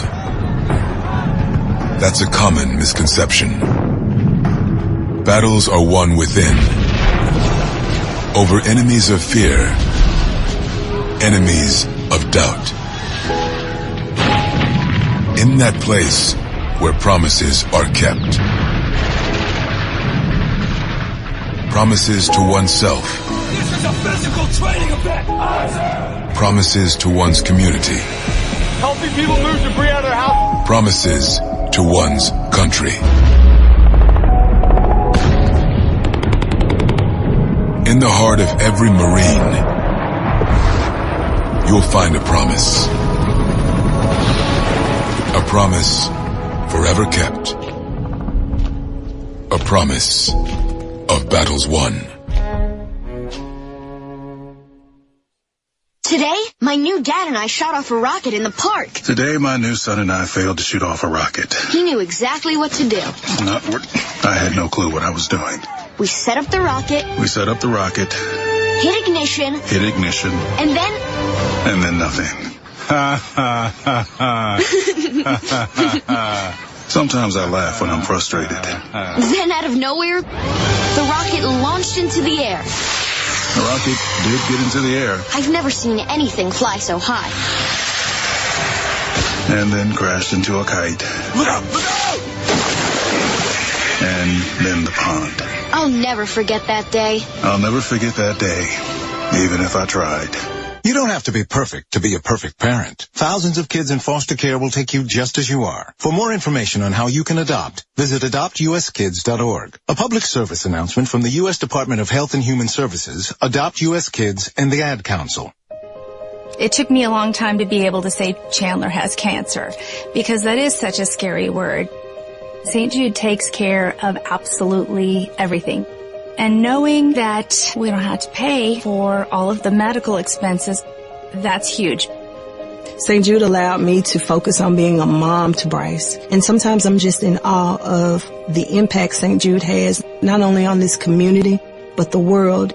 That's a common misconception. Battles are won within, over enemies of fear, enemies of doubt. In that place where promises are kept. Promises to oneself. This is a physical training event. Promises to one's community. Helping people move debris out of their house. Promises to one's country. In the heart of every Marine, you'll find a promise. A promise forever kept. A promise of battles won. Today, my new dad and I shot off a rocket in the park. Today, my new son and I failed to shoot off a rocket. He knew exactly what to do. I had no clue what I was doing. We set up the rocket. Hit ignition. And then nothing. Sometimes I laugh when I'm frustrated. Then out of nowhere, the rocket launched into the air. The rocket did get into the air. I've never seen anything fly so high. And then crashed into a kite. Look out! Look out! And then the pond. I'll never forget that day. I'll never forget that day, even if I tried. You don't have to be perfect to be a perfect parent. Thousands of kids in foster care will take you just as you are. For more information on how you can adopt, visit adoptuskids.org. A public service announcement from the U.S. Department of Health and Human Services, Adopt U.S. Kids, and the Ad Council. It took me a long time to be able to say Chandler has cancer, because that is such a scary word. St. Jude takes care of absolutely everything. And knowing that we don't have to pay for all of the medical expenses, that's huge. St. Jude allowed me to focus on being a mom to Bryce. And sometimes I'm just in awe of the impact St. Jude has, not only on this community, but the world.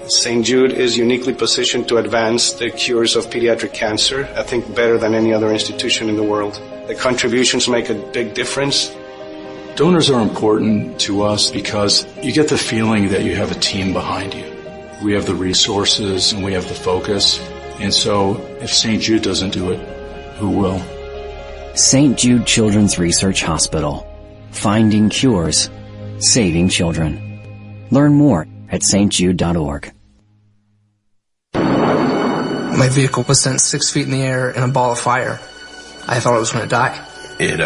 St. Jude is uniquely positioned to advance the cures of pediatric cancer, I think better than any other institution in the world. The contributions make a big difference. Donors are important to us because you get the feeling that you have a team behind you. We have the resources and we have the focus. And so if St. Jude doesn't do it, who will? St. Jude Children's Research Hospital. Finding cures. Saving children. Learn more at stjude.org. My vehicle was sent 6 feet in the air in a ball of fire. I thought I was going to die. It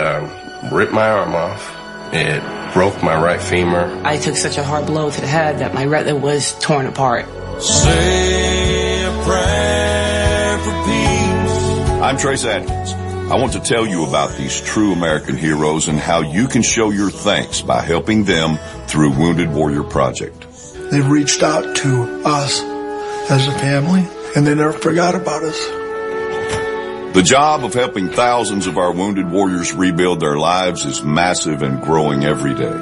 ripped my arm off. It broke my right femur. I took such a hard blow to the head that my retina was torn apart. Say a prayer for peace. I'm Trace Adkins. I want to tell you about these true American heroes and how you can show your thanks by helping them through Wounded Warrior Project. They've reached out to us as a family, and they never forgot about us. The job of helping thousands of our wounded warriors rebuild their lives is massive and growing every day.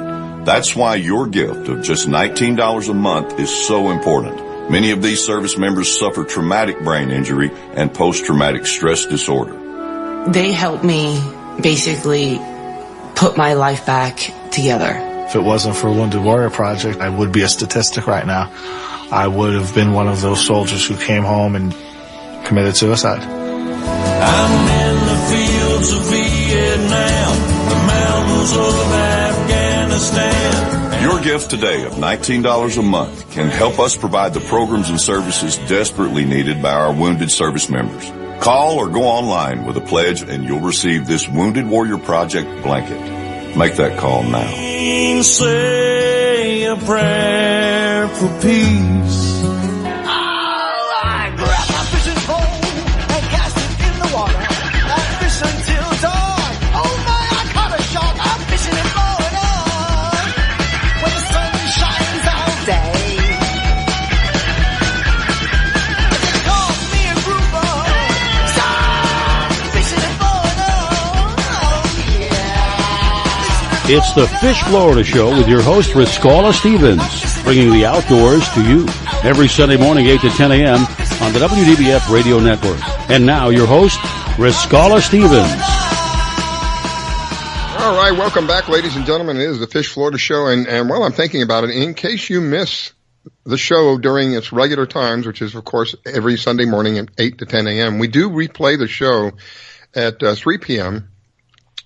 That's why your gift of just $19 a month is so important. Many of these service members suffer traumatic brain injury and post-traumatic stress disorder. They helped me basically put my life back together. If it wasn't for Wounded Warrior Project, I would be a statistic right now. I would have been one of those soldiers who came home and committed suicide. I'm in the fields of Vietnam, the mountains of Afghanistan. Your gift today of $19 a month can help us provide the programs and services desperately needed by our wounded service members. Call or go online with a pledge and you'll receive this Wounded Warrior Project blanket. Make that call now. Say a prayer for peace. I grab my fishing pole and cast it in the water. I fish until dawn. Oh my, I caught a shark. I'm fishing and blowing on when the sun shines all day. It calls me a grouper. Stop fishing and blowing on. Oh yeah. It's the Fish Florida Show with your host, Riscala Stevens, bringing the outdoors to you every Sunday morning, 8 to 10 a.m. on the WDBF Radio Network. And now, your host, Riscala Stevens. All right, welcome back, ladies and gentlemen. It is the Fish Florida Show, and while I'm thinking about it, in case you miss the show during its regular times, which is, of course, every Sunday morning at 8 to 10 a.m., we do replay the show at 3 p.m.,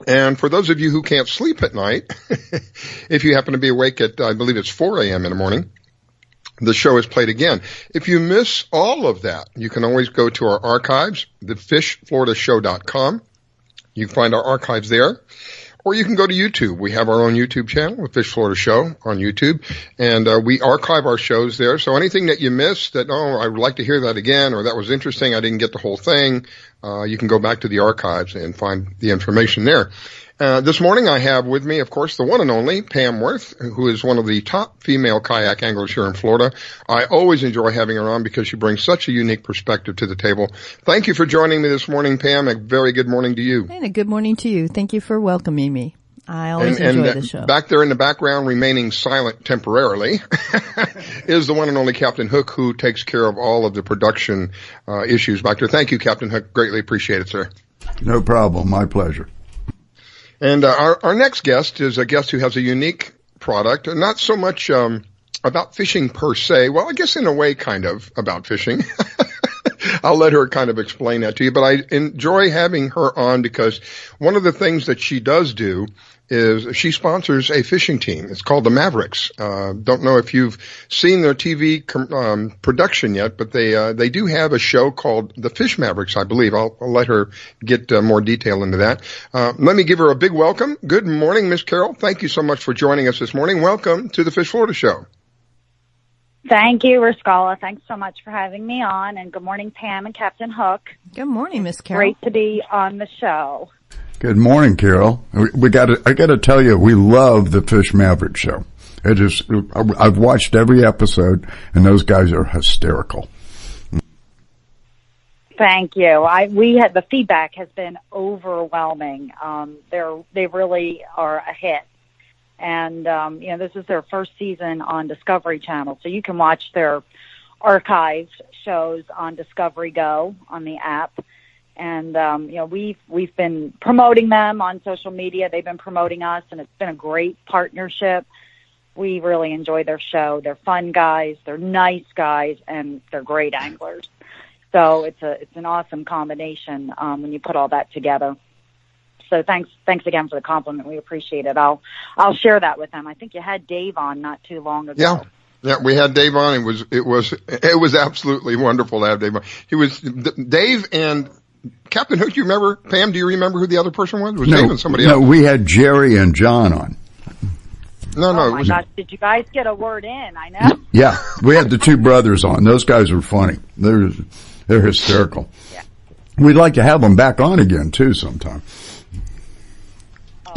and for those of you who can't sleep at night, if you happen to be awake at, I believe it's 4 a.m. in the morning, the show is played again. If you miss all of that, you can always go to our archives, thefishfloridashow.com. You can find our archives there. Or you can go to YouTube. We have our own YouTube channel, the Fish Florida Show on YouTube, and we archive our shows there. So anything that you missed that, oh, I would like to hear that again, or that was interesting, I didn't get the whole thing, you can go back to the archives and find the information there. This morning I have with me, of course, the one and only Pam Worth, who is one of the top female kayak anglers here in Florida. I always enjoy having her on because she brings such a unique perspective to the table. Thank you for joining me this morning, Pam. A very good morning to you. And a good morning to you. Thank you for welcoming me. I always enjoy the show. Back there in the background, remaining silent temporarily, is the one and only Captain Hook, who takes care of all of the production issues back there. Thank you, Captain Hook. Greatly appreciate it, sir. No problem. My pleasure. And our next guest is a guest who has a unique product, not so much about fishing per se. Well, I guess in a way kind of about fishing. I'll let her kind of explain that to you. But I enjoy having her on because one of the things that she does do is she sponsors a fishing team. It's called the Mavericks. Don't know if you've seen their TV production yet, but they do have a show called the Fish Mavericks, I believe. I'll let her get more detail into that. Let me give her a big welcome. Good morning, Miss Carol. Thank you so much for joining us this morning. Welcome to the Fish Florida Show. Thank you, Riscala. Thanks so much for having me on. And good morning, Pam and Captain Hook. Good morning, Miss Carol. Great to be on the show. Good morning, Carol. I got to tell you, we love the Fish Maverick show. I've watched every episode, and those guys are hysterical. Thank you. The feedback has been overwhelming. They really are a hit. And, this is their first season on Discovery Channel. So you can watch their archived shows on Discovery Go on the app. And, we've been promoting them on social media. They've been promoting us, and it's been a great partnership. We really enjoy their show. They're fun guys. They're nice guys, and they're great anglers. So it's an awesome combination, when you put all that together. So thanks again for the compliment. We appreciate it. I'll share that with them. I think you had Dave on not too long ago. Yeah, we had Dave on. It was absolutely wonderful to have Dave on. Dave and Captain Hook. Do you remember, Pam? Do you remember who the other person was? Was Dave and somebody else? No, we had Jerry and John on. No. Oh my gosh! Did you guys get a word in? I know. Yeah, we had the two brothers on. Those guys were funny. They're hysterical. Yeah. We'd like to have them back on again too sometime.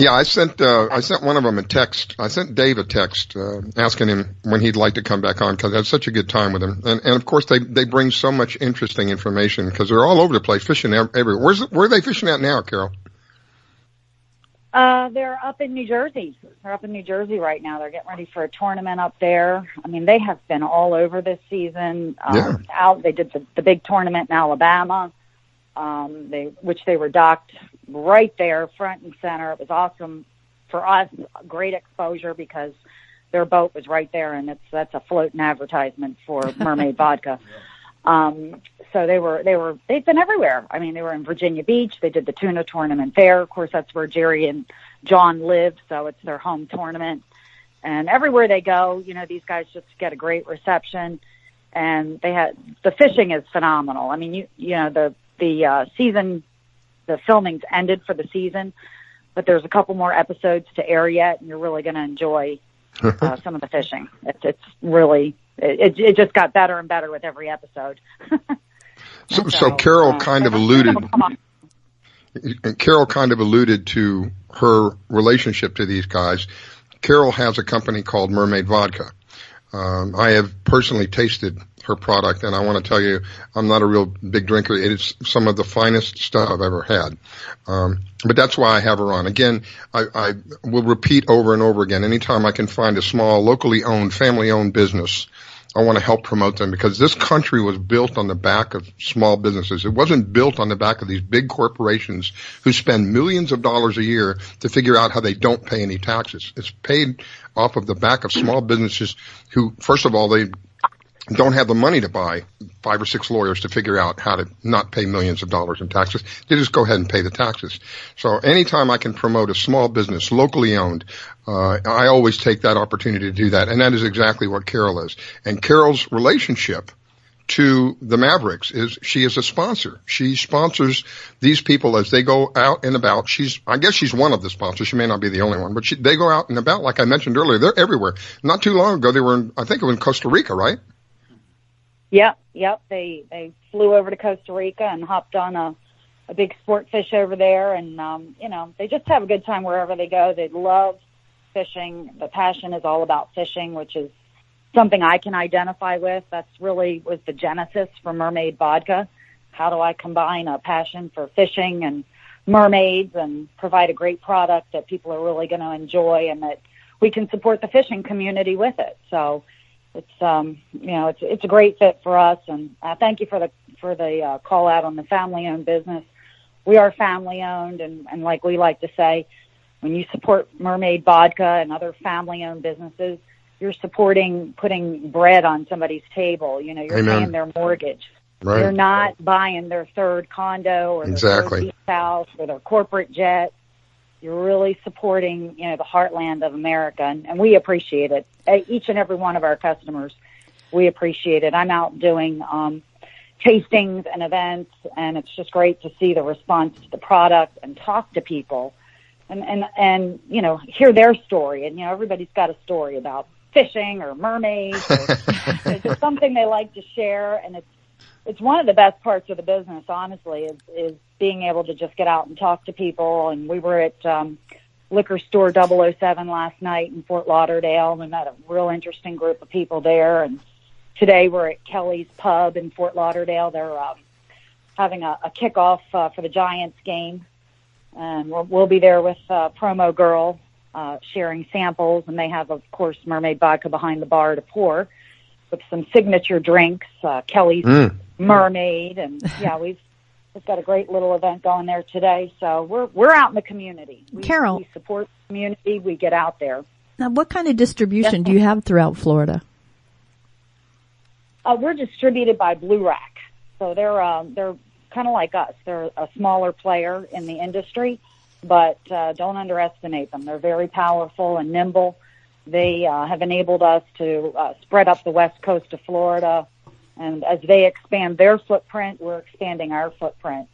Yeah, I sent one of them a text. I sent Dave a text, asking him when he'd like to come back on because I had such a good time with him. And of course they bring so much interesting information because they're all over the place fishing everywhere. Where are they fishing at now, Carol? They're up in New Jersey. They're up in New Jersey right now. They're getting ready for a tournament up there. I mean, they have been all over this season. They did the big tournament in Alabama. Which they were docked right there, front and center. It was awesome for us, great exposure because their boat was right there, and that's a floating advertisement for Mermaid Vodka. So they've been everywhere. I mean, they were in Virginia Beach. They did the tuna tournament there. Of course, that's where Jerry and John live, so it's their home tournament. And everywhere they go, these guys just get a great reception, and the fishing is phenomenal. I mean, the season, the filming's ended for the season, but there's a couple more episodes to air yet, and you're really going to enjoy some of the fishing. It's really, it just got better and better with every episode. So Carol kind of alluded to her relationship to these guys. Carol has a company called Mermaid Vodka. I have personally tasted her product, and I want to tell you, I'm not a real big drinker. It is some of the finest stuff I've ever had. But that's why I have her on. Again, I will repeat over and over again, anytime I can find a small, locally owned, family-owned business, I want to help promote them because this country was built on the back of small businesses. It wasn't built on the back of these big corporations who spend millions of dollars a year to figure out how they don't pay any taxes. It's paid off of the back of small businesses who, first of all, they don't have the money to buy 5 or 6 lawyers to figure out how to not pay millions of dollars in taxes. They just go ahead and pay the taxes. So anytime I can promote a small business, locally owned, I always take that opportunity to do that. And that is exactly what Carol is. And Carol's relationship to the Mavericks is she is a sponsor. She sponsors these people as they go out and about. I guess she's one of the sponsors. She may not be the only one, but they go out and about. Like I mentioned earlier, they're everywhere. Not too long ago, they were I think it was in Costa Rica, right? Yep. They flew over to Costa Rica and hopped on a big sport fish over there, and they just have a good time wherever they go. They love fishing. The passion is all about fishing, which is something I can identify with. That's really was the genesis for Mermaid Vodka. How do I combine a passion for fishing and mermaids and provide a great product that people are really going to enjoy and that we can support the fishing community with it? So it's a great fit for us, and thank you for the call out on the family-owned business. We are family-owned, and like we like to say, when you support Mermaid Vodka and other family-owned businesses, you're supporting putting bread on somebody's table. You're Amen. Paying their mortgage. Right. You're not buying their third condo or their third beach house or their corporate jet. You're really supporting, the heartland of America, and we appreciate it. Each and every one of our customers, we appreciate it. I'm out doing tastings and events, and it's just great to see the response to the product and talk to people and hear their story. And, everybody's got a story about fishing or mermaids or it's just something they like to share, and it's one of the best parts of the business, honestly, is being able to just get out and talk to people. And we were at Liquor Store 007 last night in Fort Lauderdale, and we met a real interesting group of people there. And today we're at Kelly's Pub in Fort Lauderdale. They're having a kickoff for the Giants game, and we'll be there with Promo Girl sharing samples, and they have, of course, Mermaid Vodka behind the bar to pour with some signature drinks, Kelly's Mermaid, and we've got a great little event going there today. So we're out in the community. Carol, we support the community. We get out there. Now, what kind of distribution do you have throughout Florida? We're distributed by Blue Rack, so they're kind of like us. They're a smaller player in the industry, but don't underestimate them. They're very powerful and nimble. They have enabled us to spread up the west coast of Florida. And as they expand their footprint, we're expanding our footprint.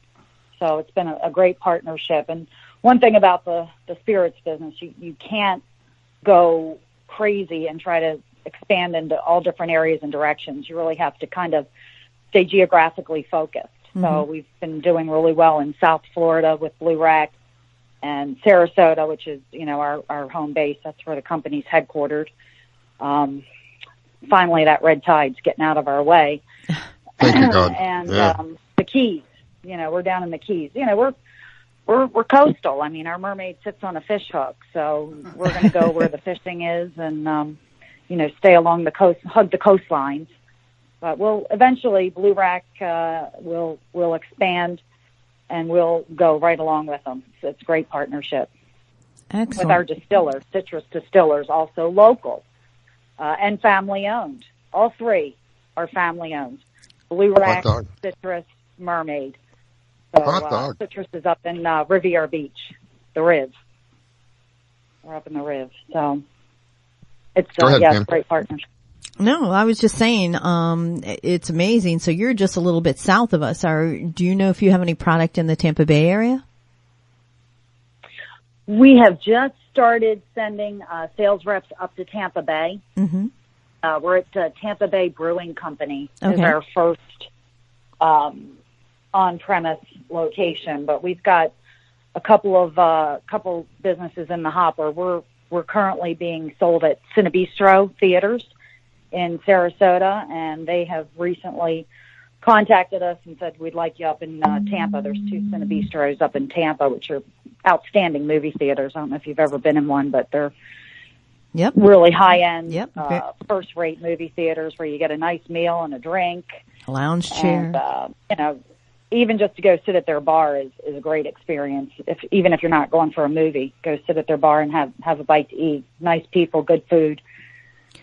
So it's been a great partnership. And one thing about the spirits business, you can't go crazy and try to expand into all different areas and directions. You really have to kind of stay geographically focused. Mm-hmm. So we've been doing really well in South Florida with Blue Rack, and Sarasota, which is, our home base. That's where the company's headquartered. Finally, that red tide's getting out of our way. Thank you, God. And the Keys, we're down in the Keys. We're coastal. I mean, our mermaid sits on a fish hook, so we're going to go where the fishing is and, stay along the coast, hug the coastlines. But we'll eventually, Blue Rack will expand, and we'll go right along with them. So it's a great partnership. Excellent. With our distillers, citrus distillers, also local and family-owned. All three are family-owned. Blue Rack, Citrus, Mermaid. So Citrus is up in Riviera Beach, the Riv. We're up in the Riv. So it's a great partnership. No, I was just saying, it's amazing. So you're just a little bit south of us. Do you know if you have any product in the Tampa Bay area? We have just started sending sales reps up to Tampa Bay. Mm-hmm. We're at Tampa Bay Brewing Company. Okay. Is our first on-premise location, but we've got a couple businesses in the hopper. We're currently being sold at Cinebistro Theaters in Sarasota, and they have recently contacted us and said, we'd like you up in Tampa. There's 2 Cinebistros up in Tampa, which are outstanding movie theaters. I don't know if you've ever been in one, but they're really high-end, first-rate movie theaters where you get a nice meal and a drink. A lounge chair. And, even just to go sit at their bar is a great experience. Even if you're not going for a movie, go sit at their bar and have a bite to eat. Nice people, good food.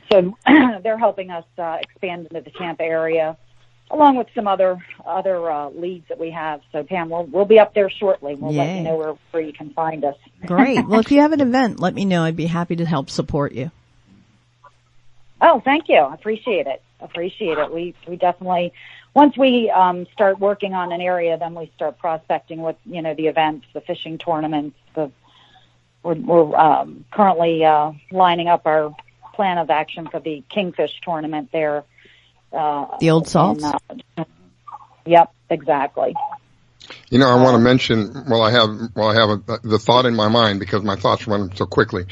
So they're helping us expand into the Tampa area, along with some other leads that we have. So Pam, we'll be up there shortly. We'll let you know where you can find us. Great. Well, if you have an event, let me know. I'd be happy to help support you. Oh, thank you. I appreciate it. We definitely, once we start working on an area, then we start prospecting with the events, the fishing tournaments. We're currently lining up our plan of action for the Kingfish tournament there. The Old Salts? Yep, exactly. I want to mention, while I have the thought in my mind, because my thoughts run so quickly,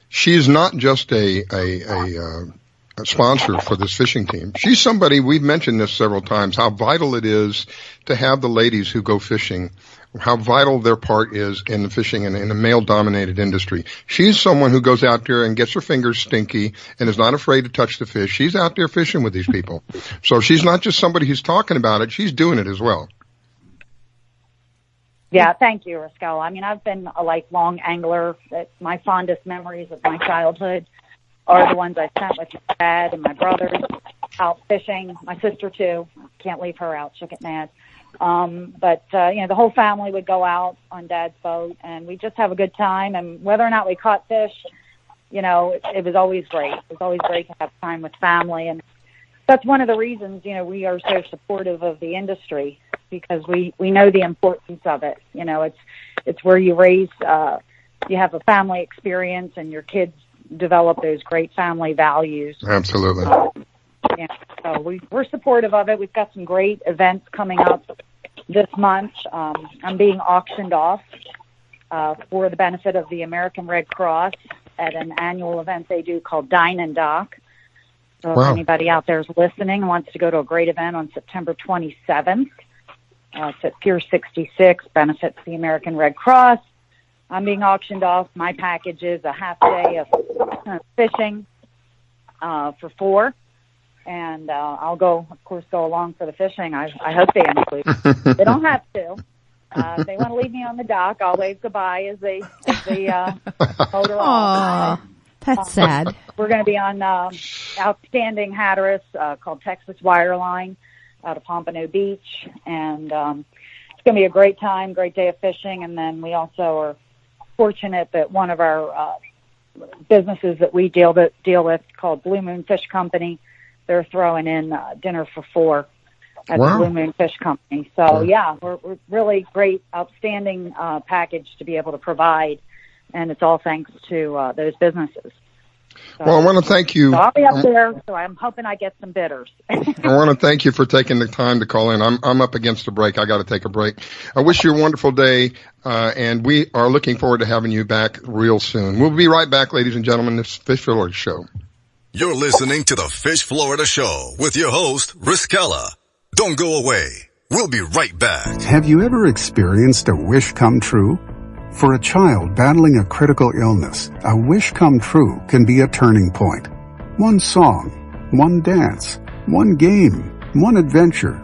she's not just a sponsor for this fishing team. She's somebody, we've mentioned this several times, how vital it is to have the ladies who go fishing, how vital their part is in the fishing and in a male-dominated industry. She's someone who goes out there and gets her fingers stinky and is not afraid to touch the fish. She's out there fishing with these people. So she's not just somebody who's talking about it, she's doing it as well. Yeah, thank you, Riscola. I mean, I've been a lifelong angler. My fondest memories of my childhood are the ones I spent with my dad and my brothers out fishing. My sister, too. Can't leave her out. She'll get mad. But the whole family would go out on Dad's boat, and we'd just have a good time. And whether or not we caught fish, it was always great. It was always great to have time with family. And that's one of the reasons, we are so supportive of the industry, because we know the importance of it. It's where you raise, you have a family experience, and your kids develop those great family values. Absolutely. So we're supportive of it. We've got some great events coming up this month. I'm being auctioned off for the benefit of the American Red Cross at an annual event they do called Dine and Dock. So if anybody out there is listening and wants to go to a great event on September 27th, it's at Pier 66, benefits the American Red Cross. I'm being auctioned off. My package is a half day of fishing for 4. And I'll go along for the fishing. I hope they include. They don't have to. If they want to leave me on the dock, I'll wave goodbye as they motor off. That's sad. We're going to be on outstanding Hatteras called Texas Wireline out of Pompano Beach, and it's going to be a great time, great day of fishing. And then we also are fortunate that one of our businesses that we deal with called Blue Moon Fish Company. They're throwing in dinner for 4 at the Blue Moon Fish Company. So we're really great, outstanding package to be able to provide, and it's all thanks to those businesses. So, well, I want to thank you. So I'll be up there, so I'm hoping I get some bidders. I want to thank you for taking the time to call in. I'm up against a break. I got to take a break. I wish you a wonderful day, and we are looking forward to having you back real soon. We'll be right back, ladies and gentlemen. This Fish Florida Show. You're listening to the Fish Florida Show with your host, Riskella. Don't go away. We'll be right back. Have you ever experienced a wish come true? For a child battling a critical illness, a wish come true can be a turning point. One song, one dance, one game, one adventure,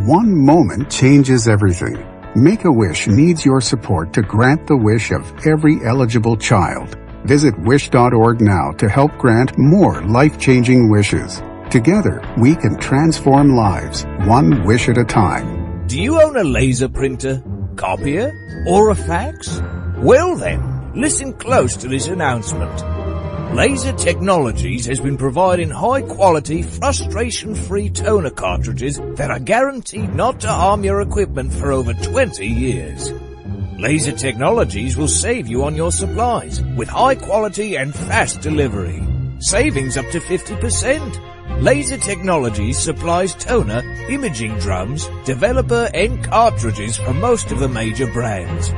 one moment changes everything. Make-A-Wish needs your support to grant the wish of every eligible child. Visit wish.org now to help grant more life-changing wishes. Together, we can transform lives, one wish at a time. Do you own a laser printer, copier, or a fax? Well then, listen close to this announcement. Laser Technologies has been providing high-quality, frustration-free toner cartridges that are guaranteed not to harm your equipment for over 20 years. Laser Technologies will save you on your supplies with high quality and fast delivery. Savings up to 50%. Laser Technologies supplies toner, imaging drums, developer and cartridges for most of the major brands.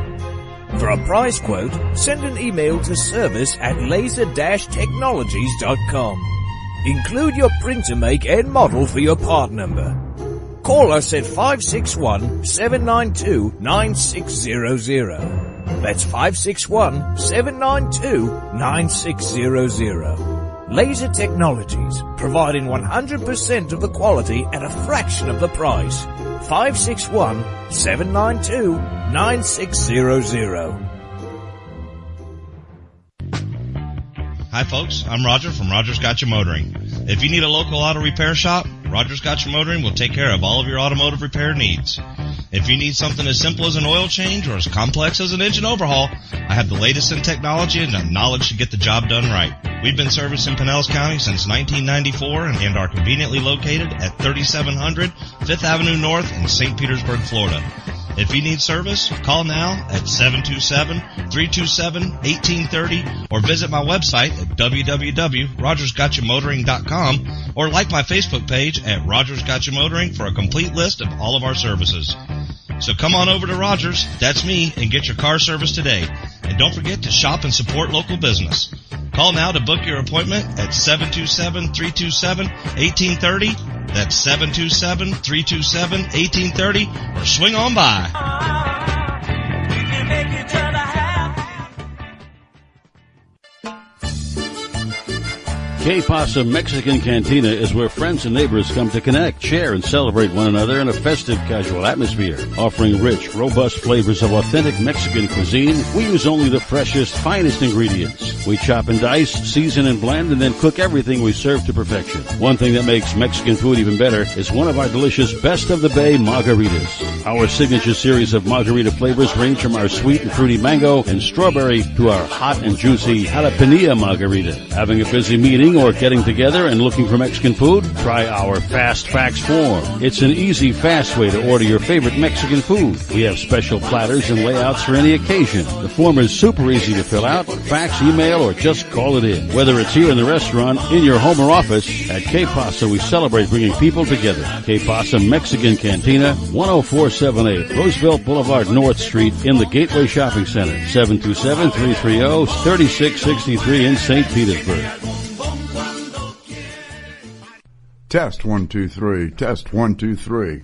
For a price quote, send an email to service@laser-technologies.com. Include your printer make and model for your part number. Call us at 561-792-9600. That's 561-792-9600. Laser Technologies, providing 100% of the quality at a fraction of the price. 561-792-9600. Hi folks, I'm Roger from Rogers Gotcha Motoring. If you need a local auto repair shop, Rogers Gotcha Motoring will take care of all of your automotive repair needs. If you need something as simple as an oil change or as complex as an engine overhaul, I have the latest in technology and the knowledge to get the job done right. We've been servicing Pinellas County since 1994 and are conveniently located at 3700 5th Avenue North in St. Petersburg, Florida. If you need service, call now at 727-327-1830 or visit my website at www.rogersgotchamotoring.com or like my Facebook page at Rogers Gotcha Motoring for a complete list of all of our services. So come on over to Rogers, that's me, and get your car serviced today. And don't forget to shop and support local business. Call now to book your appointment at 727-327-1830. That's 727-327-1830, or swing on by. Que Pasa Mexican Cantina is where friends and neighbors come to connect, share, and celebrate one another in a festive, casual atmosphere. Offering rich, robust flavors of authentic Mexican cuisine, we use only the freshest, finest ingredients. We chop and dice, season and blend, and then cook everything we serve to perfection. One thing that makes Mexican food even better is one of our delicious Best of the Bay margaritas. Our signature series of margarita flavors range from our sweet and fruity mango and strawberry to our hot and juicy jalapeno margarita. Having a busy meeting or getting together and looking for Mexican food? Try our Fast Fax form. It's an easy, fast way to order your favorite Mexican food. We have special platters and layouts for any occasion. The form is super easy to fill out, fax, email, or just call it in. Whether it's here in the restaurant, in your home or office, at Que Pasa we celebrate bringing people together. Que Pasa Mexican Cantina, 10478 Roosevelt Boulevard North Street in the Gateway Shopping Center, 727-330-3663 in St. Petersburg. Test 1, 2, 3. Test 1, 2, 3.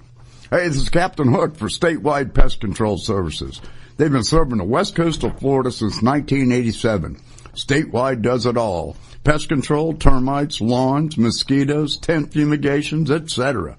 Hey, this is Captain Hook for Statewide Pest Control Services. They've been serving the west coast of Florida since 1987. Statewide does it all. Pest control, termites, lawns, mosquitoes, tent fumigations, etc.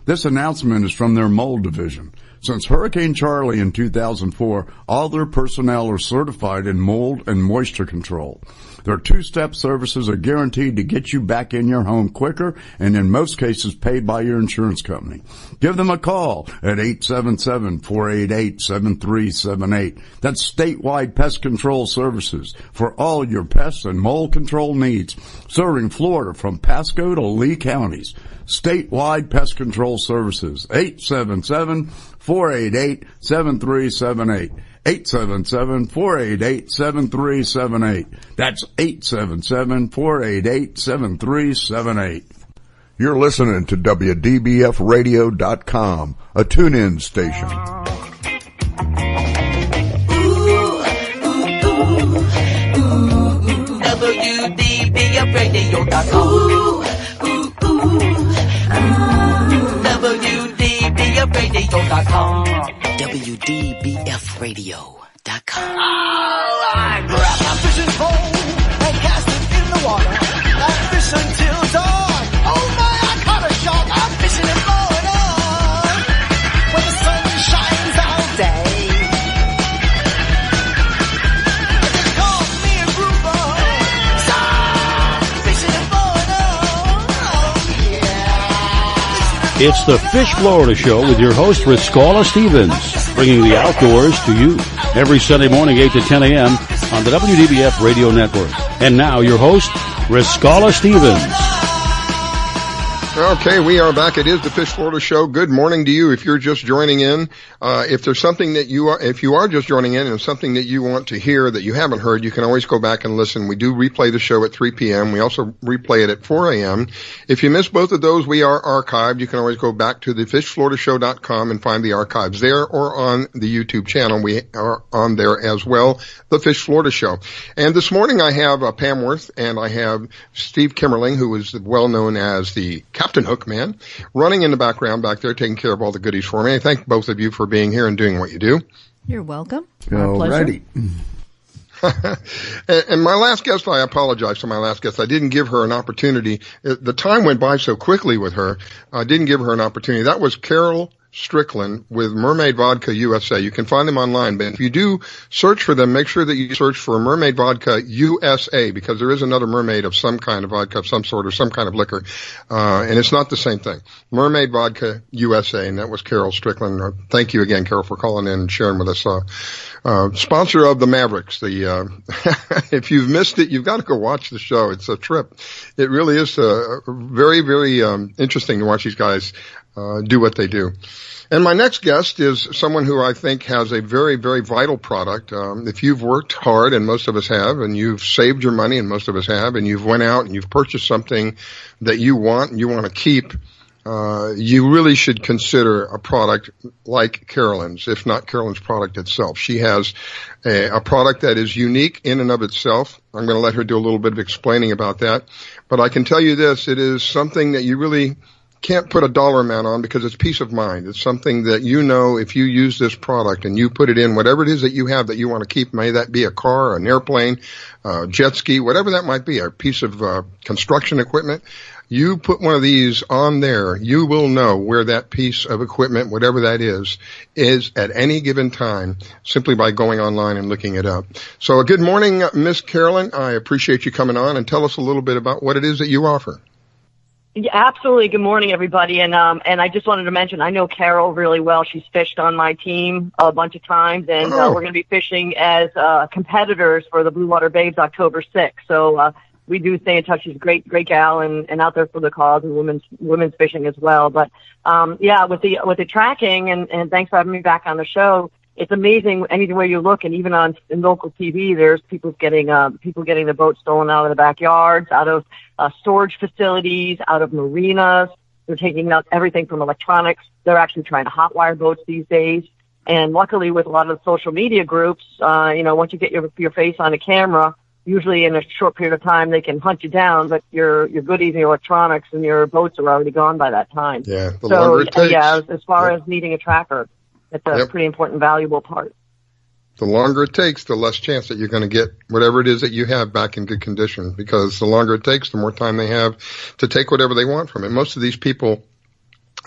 This announcement is from their mold division. Since Hurricane Charlie in 2004, all their personnel are certified in mold and moisture control. Their two-step services are guaranteed to get you back in your home quicker and in most cases paid by your insurance company. Give them a call at 877-488-7378. That's statewide pest control services for all your pest and mold control needs, serving Florida from Pasco to Lee counties. Statewide pest control services, 877-488-7378. 877-488-7378. That's 877-488-7378. You're listening to WDBFradio.com, a tune-in station. WDBFradio.com. WDBFradio.com. WDBFradio.com. Oh, I grab my fishing pole and cast it in the water. I fish until dawn. Oh my, I caught a shark. I'm fishing and blowing on when the sun shines all day. They call me a grouper. So fishing and blowing on. Oh yeah. It's the Fish Florida Show with your host, Riscala Stevens, bringing the outdoors to you every Sunday morning, 8 to 10 a.m. on the WDBF Radio Network. And now your host, Riscala Stevens. Okay, we are back. It is the Fish Florida Show. Good morning to you. If you're just joining in, if there's something that if you are just joining in and something that you want to hear that you haven't heard, you can always go back and listen. We do replay the show at 3 p.m. We also replay it at 4 a.m. If you missed both of those, we are archived. You can always go back to thefishfloridashow.com and find the archives there or on the YouTube channel. We are on there as well, the Fish Florida Show. And this morning I have Pam Worth and I have Steve Kimmerling, who is well known as the Captain Hook Man, running in the background back there, taking care of all the goodies for me. I thank both of you for being here and doing what you do. You're welcome. Our pleasure. And my last guest, I apologize to my last guest. I didn't give her an opportunity. The time went by so quickly with her. I didn't give her an opportunity. That was Carol Strickland with Mermaid Vodka USA. You can find them online, but if you do search for them, make sure that you search for Mermaid Vodka USA, because there is another mermaid of some kind of vodka of some sort or some kind of liquor, and it's not the same thing. Mermaid Vodka USA, and that was Carol Strickland. Thank you again, Carol, for calling in and sharing with us. Sponsor of the Mavericks. If you've missed it, you've got to go watch the show. It's a trip. It really is very, very interesting to watch these guys do what they do. And my next guest is someone who I think has a very, very vital product. If you've worked hard, and most of us have, and you've saved your money, and most of us have, and you've went out and you've purchased something that you want and you want to keep, you really should consider a product like Carolyn's, if not Carolyn's product itself. She has a product that is unique in and of itself. I'm going to let her do a little bit of explaining about that. But I can tell you this, it is something that you really can't put a dollar amount on because it's peace of mind. It's something that you know if you use this product and you put it in whatever it is that you have that you want to keep, may that be a car, an airplane, jet ski, whatever that might be, a piece of construction equipment. You put one of these on there, you will know where that piece of equipment, whatever that is at any given time simply by going online and looking it up. So good morning, Miss Carolyn. I appreciate you coming on and tell us a little bit about what it is that you offer. Yeah, absolutely. Good morning, everybody. And I just wanted to mention, I know Carol really well. She's fished on my team a bunch of times, and we're going to be fishing as competitors for the Blue Water Babes October 6th. So we do stay in touch. She's a great gal and out there for the cause and women's fishing as well. But yeah, with the tracking and thanks for having me back on the show. It's amazing anywhere you look, and even in local TV, there's people getting the boats stolen out of the backyards, out of storage facilities, out of marinas. They're taking out everything from electronics. They're actually trying to hotwire boats these days. And luckily, with a lot of the social media groups, once you get your face on a camera, usually in a short period of time they can hunt you down. But your goodies and your electronics and your boats are already gone by that time. Yeah, the longer it takes. Yeah, as far as needing a tracker. It's a pretty important, valuable part. The longer it takes, the less chance that you're going to get whatever it is that you have back in good condition, because the longer it takes, the more time they have to take whatever they want from it. Most of these people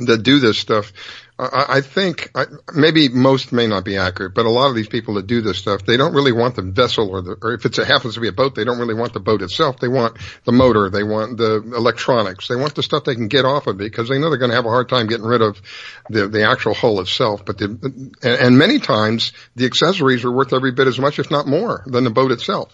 that do this stuff, I think maybe most may not be accurate, but a lot of these people that do this stuff, they don't really want the vessel or if it happens to be a boat, they don't really want the boat itself. They want the motor. They want the electronics. They want the stuff they can get off of it because they know they're going to have a hard time getting rid of the actual hull itself. But and many times the accessories are worth every bit as much, if not more, than the boat itself.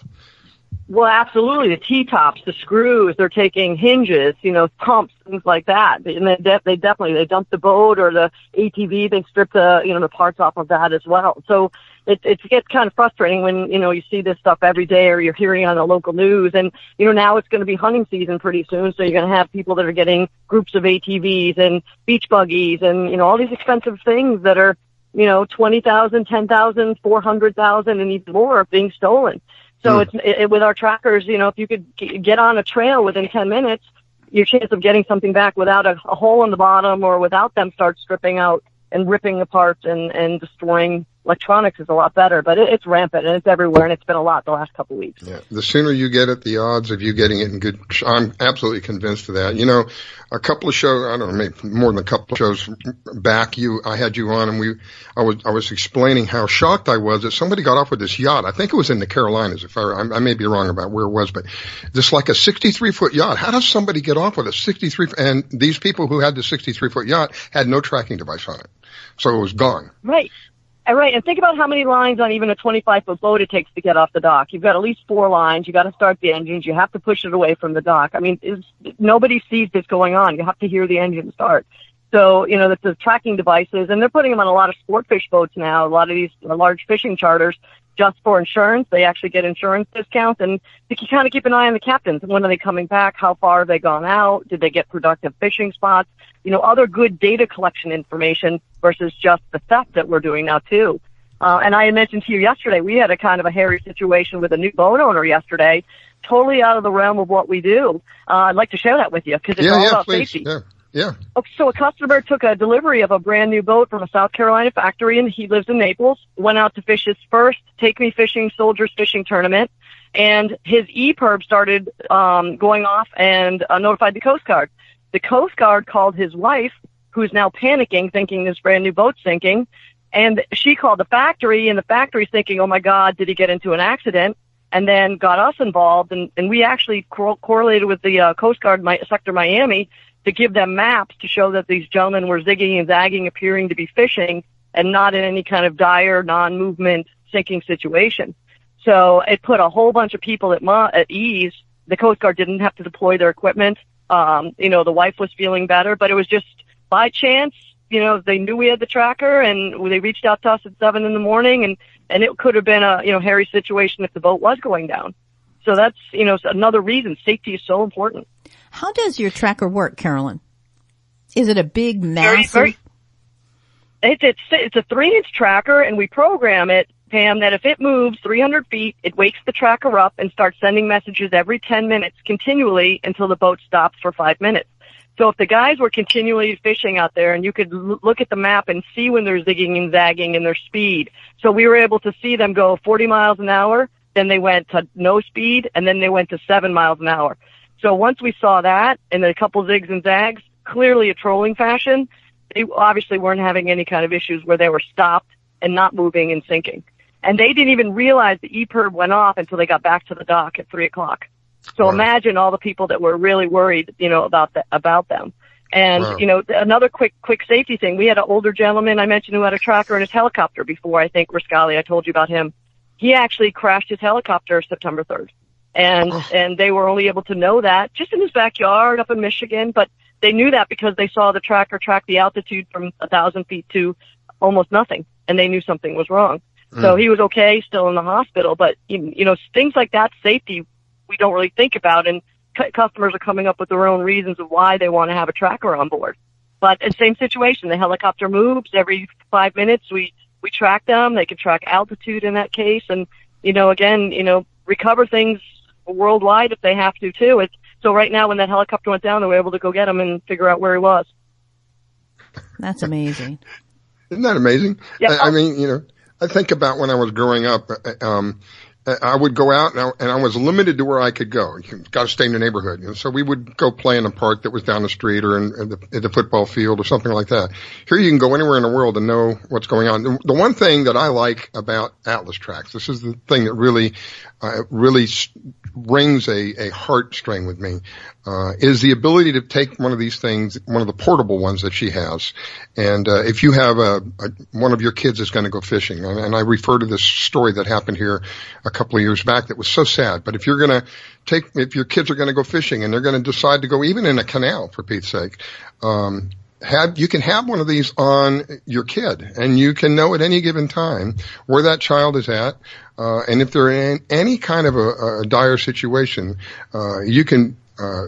Well, absolutely. The T-tops, the screws, they're taking hinges, pumps, things like that. And they dump the boat or the ATV, they strip the parts off of that as well. So it gets kind of frustrating when, you see this stuff every day or you're hearing on the local news. And, now it's going to be hunting season pretty soon. So you're going to have people that are getting groups of ATVs and beach buggies and, all these expensive things that are, $20,000, $10,000, $400,000 and even more being stolen. So it's with our trackers, if you could get on a trail within 10 minutes, your chance of getting something back without a hole in the bottom or without them start stripping out and ripping apart and destroying electronics is a lot better. But it's rampant and it's everywhere, and it's been a lot the last couple of weeks. Yeah, the sooner you get it, the odds of you getting it in good. I'm absolutely convinced of that. A couple of shows, I don't know, maybe more than a couple of shows back, I had you on, and I was explaining how shocked I was that somebody got off with this yacht. I think it was in the Carolinas. I may be wrong about where it was, but just like a 63-foot yacht. How does somebody get off with a 63? And these people who had the 63-foot yacht had no tracking device on it, so it was gone. Right. Right, and think about how many lines on even a 25-foot boat it takes to get off the dock. You've got at least 4 lines. You got to start the engines. You have to push it away from the dock. I mean, nobody sees this going on. You have to hear the engine start. So, that's the tracking devices, and they're putting them on a lot of sport fish boats now. A lot of these large fishing charters, just for insurance. They actually get insurance discounts, and you can kind of keep an eye on the captains. When are they coming back? How far have they gone out? Did they get productive fishing spots? Other good data collection information versus just the theft that we're doing now too. And I had mentioned to you yesterday, we had a kind of a hairy situation with a new boat owner yesterday, totally out of the realm of what we do. I'd like to share that with you because it's all about safety. Yeah. Okay, so a customer took a delivery of a brand new boat from a South Carolina factory, and he lives in Naples, went out to fish his first Take Me Fishing Soldiers Fishing Tournament, and his EPIRB started going off and notified the Coast Guard. The Coast Guard called his wife, who's now panicking, thinking this brand new boat's sinking, and she called the factory, and the factory's thinking, oh my God, did he get into an accident? And then got us involved, and we actually correlated with the Coast Guard Sector Miami to give them maps to show that these gentlemen were zigging and zagging, appearing to be fishing, and not in any kind of dire, non-movement sinking situation. So it put a whole bunch of people at ease. The Coast Guard didn't have to deploy their equipment. The wife was feeling better, but it was just by chance, they knew we had the tracker, and they reached out to us at 7 a.m, and it could have been a, hairy situation if the boat was going down. So that's, another reason safety is so important. How does your tracker work, Carolyn? Is it a big, massive? It's a 3-inch tracker, and we program it, Pam, that if it moves 300 feet, it wakes the tracker up and starts sending messages every 10 minutes continually until the boat stops for 5 minutes. So if the guys were continually fishing out there, and you could look at the map and see when they're zigging and zagging in their speed. So we were able to see them go 40 miles an hour, then they went to no speed, and then they went to 7 miles an hour. So once we saw that, and then a couple zigs and zags, clearly a trolling fashion, they obviously weren't having any kind of issues where they were stopped and not moving and sinking. And they didn't even realize the EPIRB went off until they got back to the dock at 3 o'clock. So wow. Imagine all the people that were really worried, about them. And, wow. Another quick safety thing. We had an older gentleman I mentioned who had a tracker in his helicopter before. I think Riscali, I told you about him. He actually crashed his helicopter September 3rd. And they were only able to know that just in his backyard up in Michigan, but they knew that because they saw the tracker track the altitude from 1,000 feet to almost nothing, and they knew something was wrong. So he was okay, still in the hospital, but things like that, safety, we don't really think about, and customers are coming up with their own reasons of why they want to have a tracker on board. But the same situation, the helicopter moves every 5 minutes. We track them. They can track altitude in that case, and recover things worldwide if they have to too. So right now, when that helicopter went down, they were able to go get him and figure out where he was. That's amazing. Isn't that amazing? Yeah. I mean, I think about when I was growing up, I would go out and I was limited to where I could go. You got to stay in the neighborhood. And so we would go play in a park that was down the street or in the football field or something like that. Here you can go anywhere in the world and know what's going on. The one thing that I like about Atlas Tracks, this is the thing that really rings a heartstring with me, is the ability to take one of these things, one of the portable ones that she has. And if you have one of your kids is going to go fishing, and I refer to this story that happened here a couple of years back that was so sad. But if your kids are going to go fishing and they're going to decide to go even in a canal, for Pete's sake, you can have one of these on your kid, and you can know at any given time where that child is at, and if they're in any kind of a dire situation, you can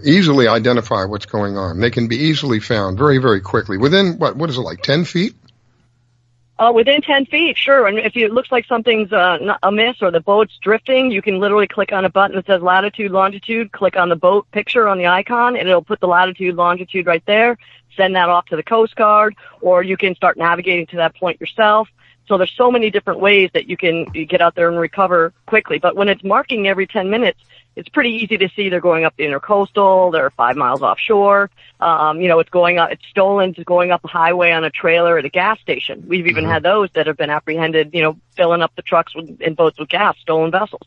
easily identify what's going on. They can be easily found very, very quickly within what is it, like 10 feet? Within 10 feet, sure. And if it looks like something's amiss or the boat's drifting, you can literally click on a button that says latitude, longitude, click on the boat picture on the icon, and it'll put the latitude, longitude right there, send that off to the Coast Guard, or you can start navigating to that point yourself. So there's so many different ways that you can get out there and recover quickly. But when it's marking every 10 minutes, it's pretty easy to see they're going up the intercoastal, they're 5 miles offshore, it's stolen to going up a highway on a trailer at a gas station. We've even had those that have been apprehended, filling up the trucks in boats with gas, stolen vessels.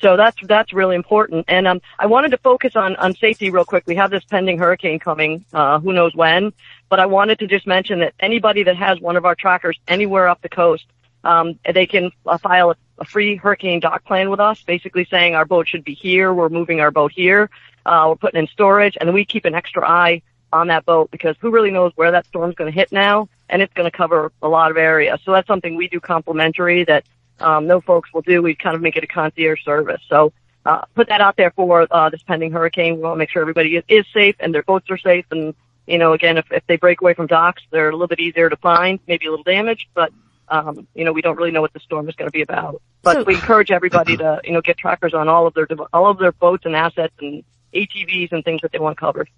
So that's really important. And I wanted to focus on safety real quick. We have this pending hurricane coming, who knows when, but I wanted to just mention that anybody that has one of our trackers anywhere up the coast, they can file a free hurricane dock plan with us, basically saying our boat should be here, we're moving our boat here, we're putting in storage, and then we keep an extra eye on that boat because who really knows where that storm's going to hit now, and it's going to cover a lot of area. So that's something we do complimentary that no folks will do. We kind of make it a concierge service. So put that out there for this pending hurricane. We want to make sure everybody is safe and their boats are safe. And, again, if they break away from docks, they're a little bit easier to find, maybe a little damaged, but we don't really know what the storm is going to be about. But we encourage everybody to, get trackers on all of their boats and assets and ATVs and things that they want covered.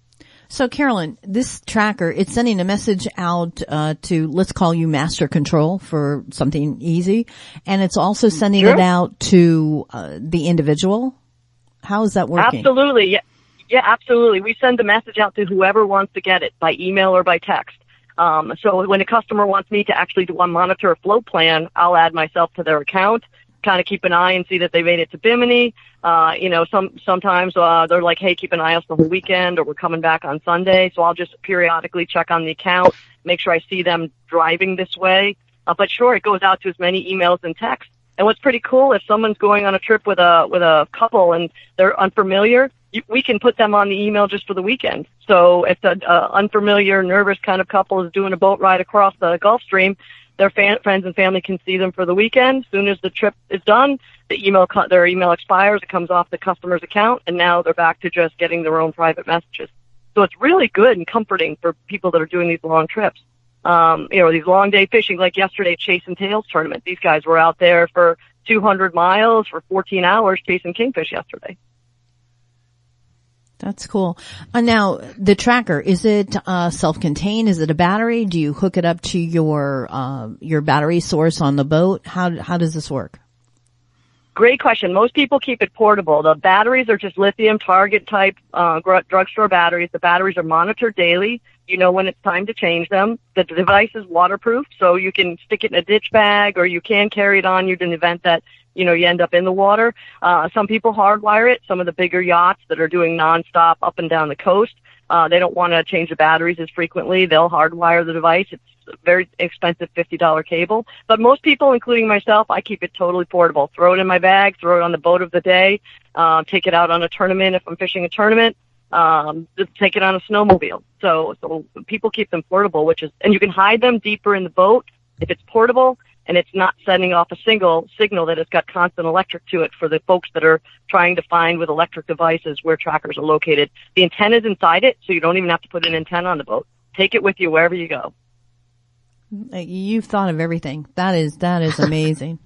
So, Carolyn, this tracker, it's sending a message out to, let's call you Master Control for something easy, and it's also sending it out to the individual. How is that working? Absolutely. Yeah, absolutely. We send the message out to whoever wants to get it by email or by text. So when a customer wants me to actually monitor a float plan, I'll add myself to their account, kind of keep an eye and see that they made it to Bimini. Sometimes they're like, hey, keep an eye out the whole weekend, or we're coming back on Sunday. So I'll just periodically check on the account, make sure I see them driving this way. But sure, it goes out to as many emails and texts. And what's pretty cool, if someone's going on a trip with a couple and they're unfamiliar, we can put them on the email just for the weekend. So if the unfamiliar, nervous kind of couple is doing a boat ride across the Gulf Stream, their friends and family can see them for the weekend. As soon as the trip is done, their email expires, it comes off the customer's account, and now they're back to just getting their own private messages. So it's really good and comforting for people that are doing these long trips. These long day fishing, like yesterday, Chase and Tails tournament. These guys were out there for 200 miles for 14 hours chasing kingfish yesterday. That's cool. Now, the tracker, is it self-contained? Is it a battery? Do you hook it up to your battery source on the boat? How does this work? Great question. Most people keep it portable. The batteries are just lithium Target type drugstore batteries. The batteries are monitored daily. You know when it's time to change them. The device is waterproof, so you can stick it in a ditch bag, or you can carry it on you in the event that you end up in the water. Some people hardwire it. Some of the bigger yachts that are doing nonstop up and down the coast, they don't want to change the batteries as frequently. They'll hardwire the device. It's a very expensive $50 cable. But most people, including myself, I keep it totally portable. Throw it in my bag, throw it on the boat of the day, take it out on a tournament if I'm fishing a tournament, just take it on a snowmobile. So people keep them portable, and you can hide them deeper in the boat if it's portable and it's not sending off a signal that it's got constant electric to it for the folks that are trying to find with electric devices where trackers are located. The antenna's inside it, so you don't even have to put an antenna on the boat. Take it with you wherever you go. You've thought of everything. That is amazing.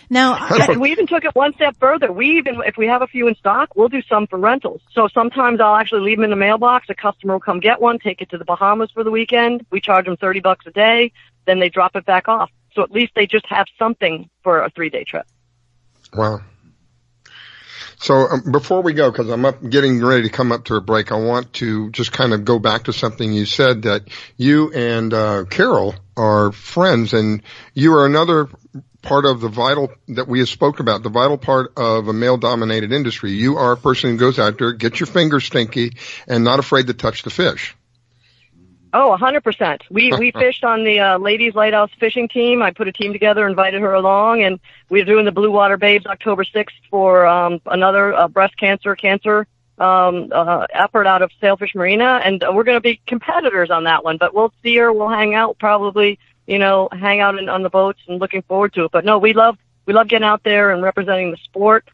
Now, we even took it one step further. If we have a few in stock, we'll do some for rentals. So sometimes I'll actually leave them in the mailbox. A customer will come get one, take it to the Bahamas for the weekend. We charge them $30 a day. Then they drop it back off. So at least they just have something for a 3-day trip. Wow. So before we go, because I'm getting ready to come up to a break, I want to just kind of go back to something you said, that you and Carol are friends, and you are another part of the vital that we have spoke about, the vital part of a male-dominated industry. You are a person who goes out there, gets your fingers stinky, and not afraid to touch the fish. Oh, 100%. We fished on the ladies lighthouse fishing team. I put a team together, invited her along, and we're doing the Blue Water Babes October 6th for another breast cancer effort out of Sailfish Marina, and we're going to be competitors on that one. But we'll see her. We'll hang out, probably, hang out on the boats, and looking forward to it. But no, we love getting out there and representing the sport.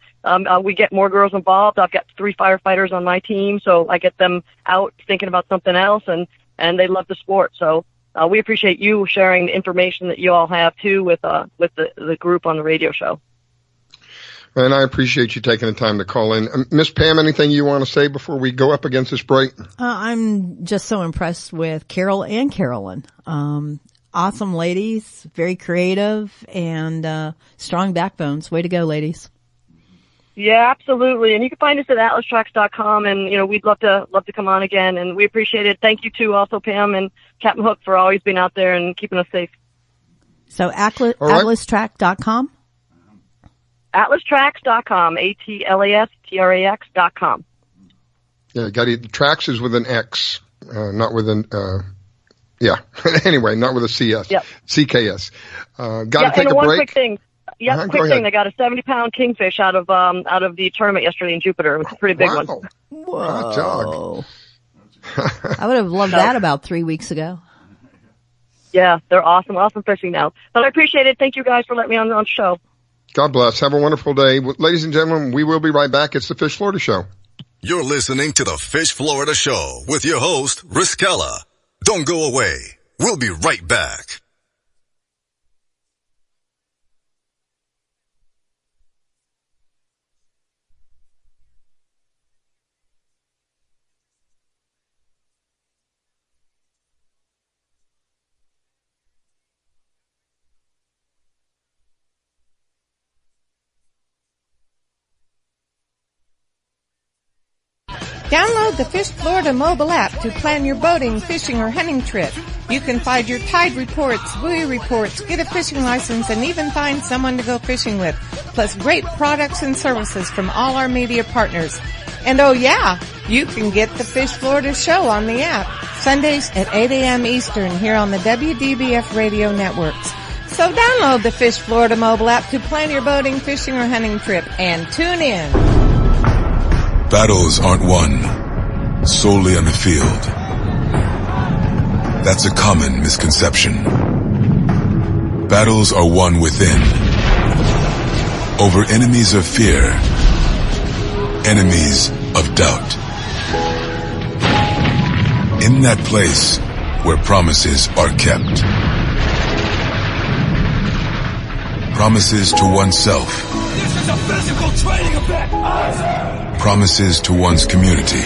We get more girls involved. I've got 3 firefighters on my team, so I get them out thinking about something else, and they love the sport. So we appreciate you sharing the information that you all have too with the group on the radio show. And I appreciate you taking the time to call in. Miss Pam, anything you want to say before we go up against this break? I'm just so impressed with Carol and Carolyn. Awesome ladies, very creative, and strong backbones. Way to go, ladies. Yeah, absolutely. And you can find us at atlastracks.com, and, we'd love to come on again, and we appreciate it. Thank you too, also Pam and Captain Hook, for always being out there and keeping us safe. So atlastrack.com? atlastracks.com, atlastrax.com. Yeah, got it. Trax is with an X, not with an, yeah. Anyway, not with a CS. Yep. CKS. Got to take a break. Quick thing. Yeah, quick thing. They got a 70-pound kingfish out of the tournament yesterday in Jupiter. It was a pretty big one. Whoa. I would have loved that about 3 weeks ago. Yeah, they're awesome fishing now. But I appreciate it. Thank you guys for letting me on the show. God bless. Have a wonderful day. Ladies and gentlemen, we will be right back. It's the Fish Florida Show. You're listening to the Fish Florida Show with your host, Riskella. Don't go away. We'll be right back. Download the Fish Florida mobile app to plan your boating, fishing, or hunting trip. You can find your tide reports, buoy reports, get a fishing license, and even find someone to go fishing with. Plus great products and services from all our media partners. And oh yeah, you can get the Fish Florida Show on the app. Sundays at 8 a.m. Eastern here on the WDBF radio networks. So download the Fish Florida mobile app to plan your boating, fishing, or hunting trip and tune in. Battles aren't won solely on the field. That's a common misconception. Battles are won within, over enemies of fear, enemies of doubt. In that place where promises are kept. Promises to oneself. This is a physical training event. Promises to one's community.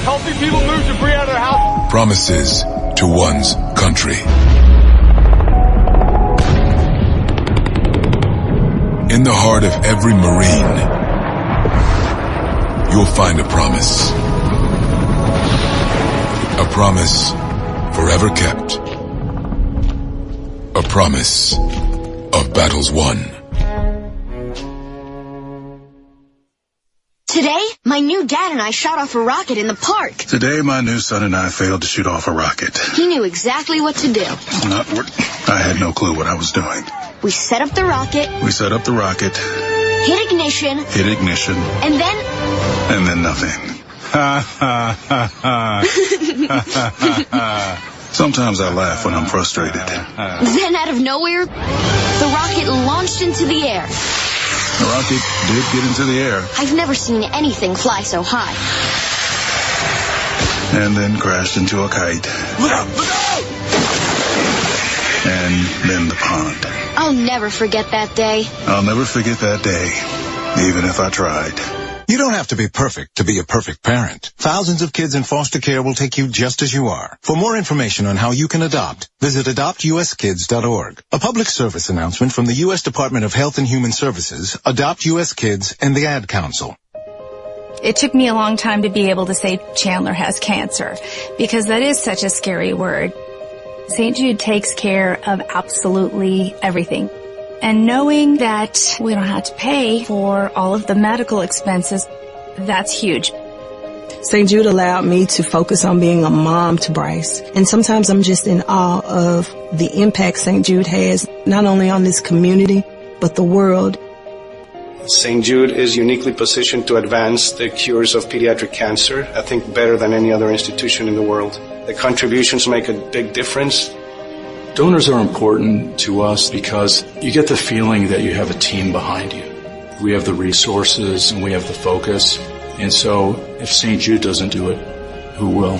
Helping people move debris out of their house. Promises to one's country. In the heart of every Marine, you'll find a promise. A promise forever kept. A promise of battles won. Today, my new dad and I shot off a rocket in the park. Today, my new son and I failed to shoot off a rocket. He knew exactly what to do. I had no clue what I was doing. We set up the rocket. Hit ignition. And then nothing. Sometimes I laugh when I'm frustrated. Then out of nowhere, the rocket launched into the air. The rocket did get into the air. I've never seen anything fly so high. And then crashed into a kite. Look out! Look out! And then the pond. I'll never forget that day. I'll never forget that day, even if I tried. You don't have to be perfect to be a perfect parent. Thousands of kids in foster care will take you just as you are. For more information on how you can adopt, visit adoptuskids.org. A public service announcement from the U.S. Department of Health and Human Services, Adopt U.S. Kids, and the Ad Council. It took me a long time to be able to say Chandler has cancer, because that is such a scary word. St. Jude takes care of absolutely everything. And knowing that we don't have to pay for all of the medical expenses, that's huge. St. Jude allowed me to focus on being a mom to Bryce. And sometimes I'm just in awe of the impact St. Jude has, not only on this community, but the world. St. Jude is uniquely positioned to advance the cures of pediatric cancer, I think better than any other institution in the world. The contributions make a big difference. Donors are important to us because you get the feeling that you have a team behind you. We have the resources and we have the focus. And so if St. Jude doesn't do it, who will?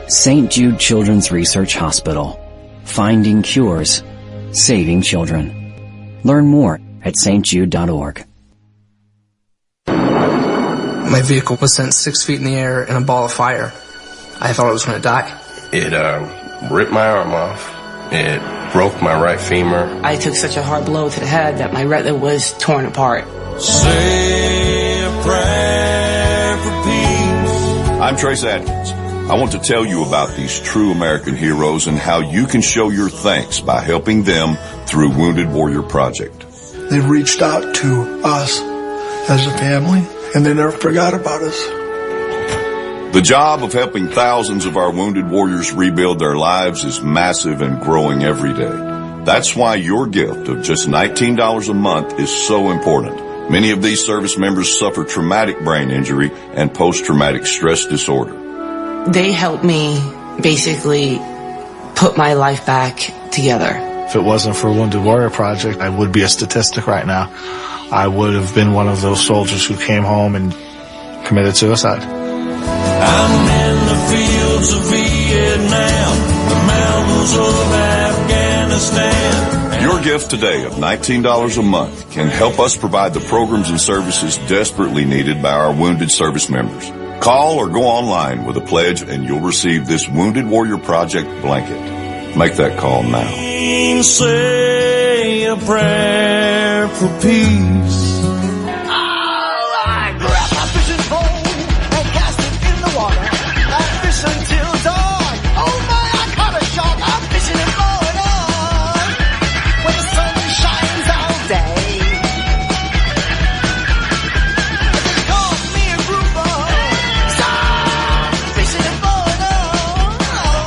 St. Jude Children's Research Hospital. Finding cures. Saving children. Learn more at stjude.org. My vehicle was sent 6 feet in the air in a ball of fire. I thought I was going to die. It ripped my arm off. It broke my right femur. I took such a hard blow to the head that my retina was torn apart. Say a prayer for peace. I'm Trace Atkins. I want to tell you about these true American heroes and how you can show your thanks by helping them through Wounded Warrior Project. They've reached out to us as a family, and they never forgot about us. The job of helping thousands of our wounded warriors rebuild their lives is massive and growing every day. That's why your gift of just $19 a month is so important. Many of these service members suffer traumatic brain injury and post-traumatic stress disorder. They helped me basically put my life back together. If it wasn't for Wounded Warrior Project, I would be a statistic right now. I would have been one of those soldiers who came home and committed suicide. I'm in the fields of Vietnam, the mountains of Afghanistan. Your gift today of $19 a month can help us provide the programs and services desperately needed by our wounded service members. Call or go online with a pledge and you'll receive this Wounded Warrior Project blanket. Make that call now. Say a prayer for peace. I grab my fishing pole and cast it in the water. I fish until dawn. Oh my, I caught a shark. I'm fishing and blowing on when the sun shines all day. They call me a grouper. So I'm fishing and blowing on. Oh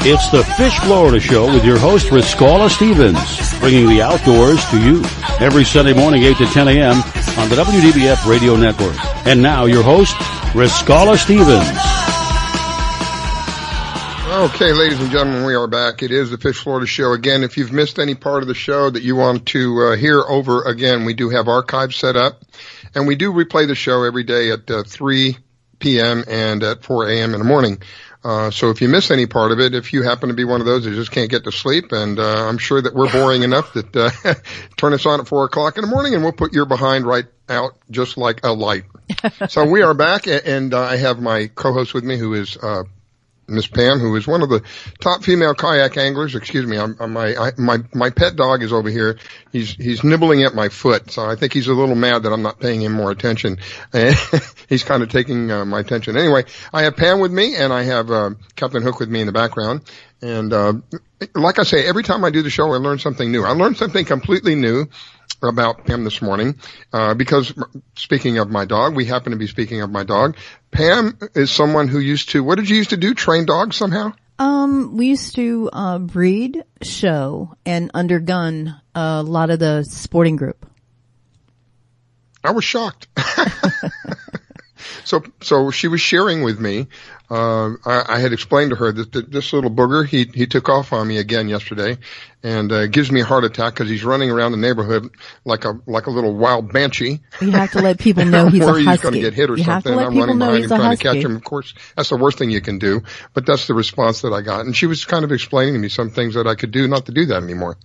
yeah. It's the Fish Florida Show with your host, Riscala Stevens, bringing the outdoors to you every Sunday morning, 8 to 10 a.m. on the WDBF Radio Network. And now, your host, Riscala Stevens. Okay, ladies and gentlemen, we are back. It is the Fish Florida Show. Again, if you've missed any part of the show that you want to hear over again, we do have archives set up. And we do replay the show every day at 3 p.m. and at 4 a.m. in the morning. So if you miss any part of it, if you happen to be one of those that just can't get to sleep, and I'm sure that we're boring enough that turn us on at 4 o'clock in the morning and we'll put your behind right out just like a light. So we are back, and I have my co-host with me, who is Miss Pam, who is one of the top female kayak anglers. Excuse me, my pet dog is over here. He's nibbling at my foot, so I think he's a little mad that I'm not paying him more attention. He's kind of taking my attention. Anyway, I have Pam with me, and I have Captain Hook with me in the background. And like I say, every time I do the show, I learn something new. I learned something completely new about Pam this morning, because speaking of my dog, we happen to be speaking of my dog. Pam is someone who used to, what did you used to do? Train dogs somehow? We used to breed, show, and undergun a lot of the sporting group. I was shocked. So she was sharing with me. I had explained to her that this little booger, he took off on me again yesterday, and gives me a heart attack because he's running around the neighborhood like a little wild banshee. You have to let people know he's a husky. He's going to get hit or something. And I'm running behind him trying to catch him. Of course, that's the worst thing you can do, but that's the response that I got. And she was kind of explaining to me some things that I could do not to do that anymore.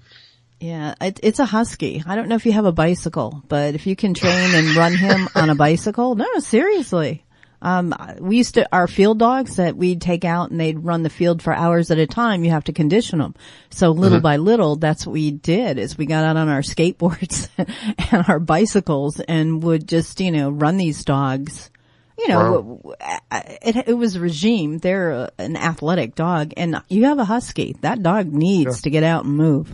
Yeah, it's a husky. I don't know if you have a bicycle, but if you can train and run him on a bicycle, no, seriously. We used to, our field dogs that we'd take out and they'd run the field for hours at a time, you have to condition them. So little by little, that's what we did, is we got out on our skateboards and our bicycles and would just, run these dogs. It was a regime. They're an athletic dog, and you have a husky. That dog needs to get out and move.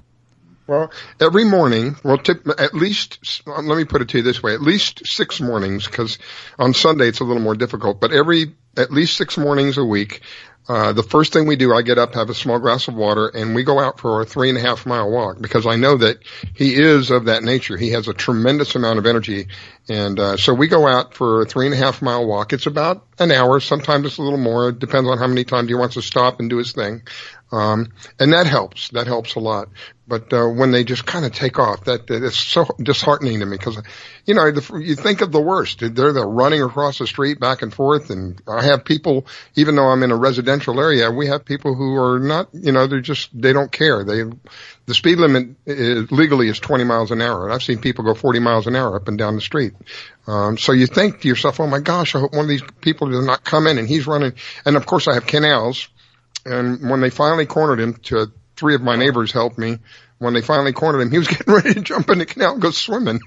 Well, every morning, at least, let me put it to you this way, at least 6 mornings, because on Sunday it's a little more difficult, but at least 6 mornings a week, the first thing we do, I get up, have a small glass of water, and we go out for a 3.5 mile walk, because I know that he is of that nature. He has a tremendous amount of energy. And, so we go out for a 3.5 mile walk. It's about an hour. Sometimes it's a little more. It depends on how many times he wants to stop and do his thing. And that helps. That helps a lot. But, when they just kind of take off, it's so disheartening to me, because, you think of the worst. They're running across the street back and forth. And I have people, even though I'm in a residential area, we have people who are not, they don't care. The speed limit legally is 20 miles an hour. And I've seen people go 40 miles an hour up and down the street. So you think to yourself, oh my gosh, I hope one of these people does not come in and he's running. And of course I have canals. And when they finally cornered him, 3 of my neighbors helped me. When they finally cornered him, he was getting ready to jump in the canal and go swimming.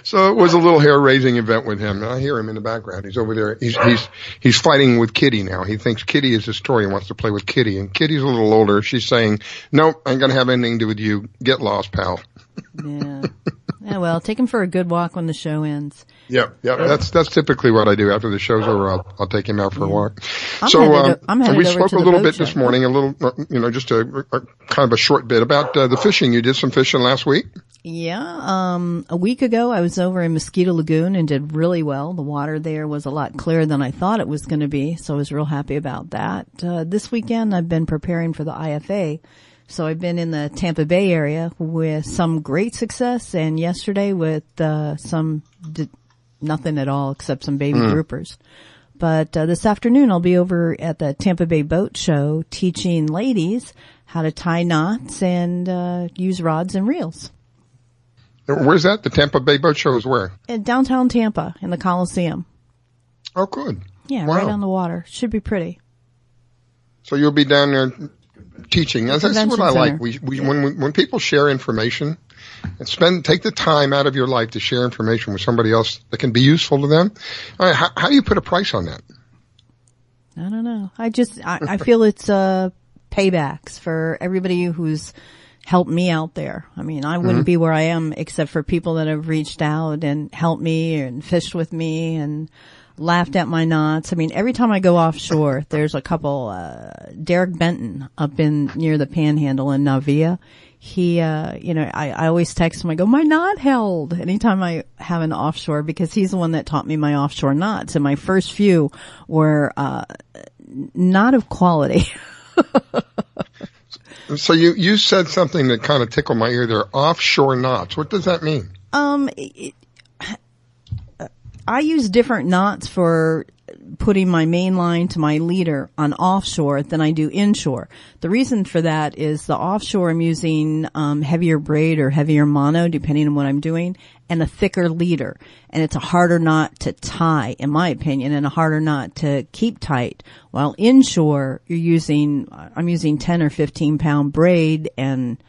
So it was a little hair-raising event with him. I hear him in the background. He's over there. He's fighting with Kitty now. He thinks Kitty is his toy and wants to play with Kitty. And Kitty's a little older. She's saying, nope, I ain't gonna have anything to do with you. Get lost, pal. Yeah. Yeah, well, take him for a good walk when the show ends. Yeah. That's typically what I do. After the show's over, I'll take him out for a walk. I'm headed we over spoke to a the little boat bit show. this morning, just a kind of a short bit about the fishing. You did some fishing last week? Yeah. A week ago, I was over in Mosquito Lagoon and did really well. The water there was a lot clearer than I thought it was going to be, so I was real happy about that. This weekend, I've been preparing for the IFA. So I've been in the Tampa Bay area with some great success, and yesterday with nothing at all except some baby groupers. But this afternoon I'll be over at the Tampa Bay Boat Show teaching ladies how to tie knots and use rods and reels. Where's that? The Tampa Bay Boat Show is where? In downtown Tampa in the Coliseum. Oh, good. Yeah, wow. Right on the water. Should be pretty. So you'll be down there teaching. That's what I like. Center. When people share information and take the time out of your life to share information with somebody else that can be useful to them. How do you put a price on that? I don't know. I feel it's paybacks for everybody who's helped me out there. I mean, I wouldn't be where I am except for people that have reached out and helped me and fished with me and laughed at my knots. I mean, every time I go offshore, there's a couple, Derek Benton up near the Panhandle in Navia. He, I always text him. I go, my knot held anytime I have an offshore, because he's the one that taught me my offshore knots. And my first few were, not of quality. So you said something that kind of tickled my ear there. Offshore knots. What does that mean? I use different knots for putting my main line to my leader on offshore than I do inshore. The reason for that is the offshore I'm using heavier braid or heavier mono, depending on what I'm doing, and a thicker leader. And it's a harder knot to tie, in my opinion, and a harder knot to keep tight. While inshore, I'm using 10 or 15 pound braid and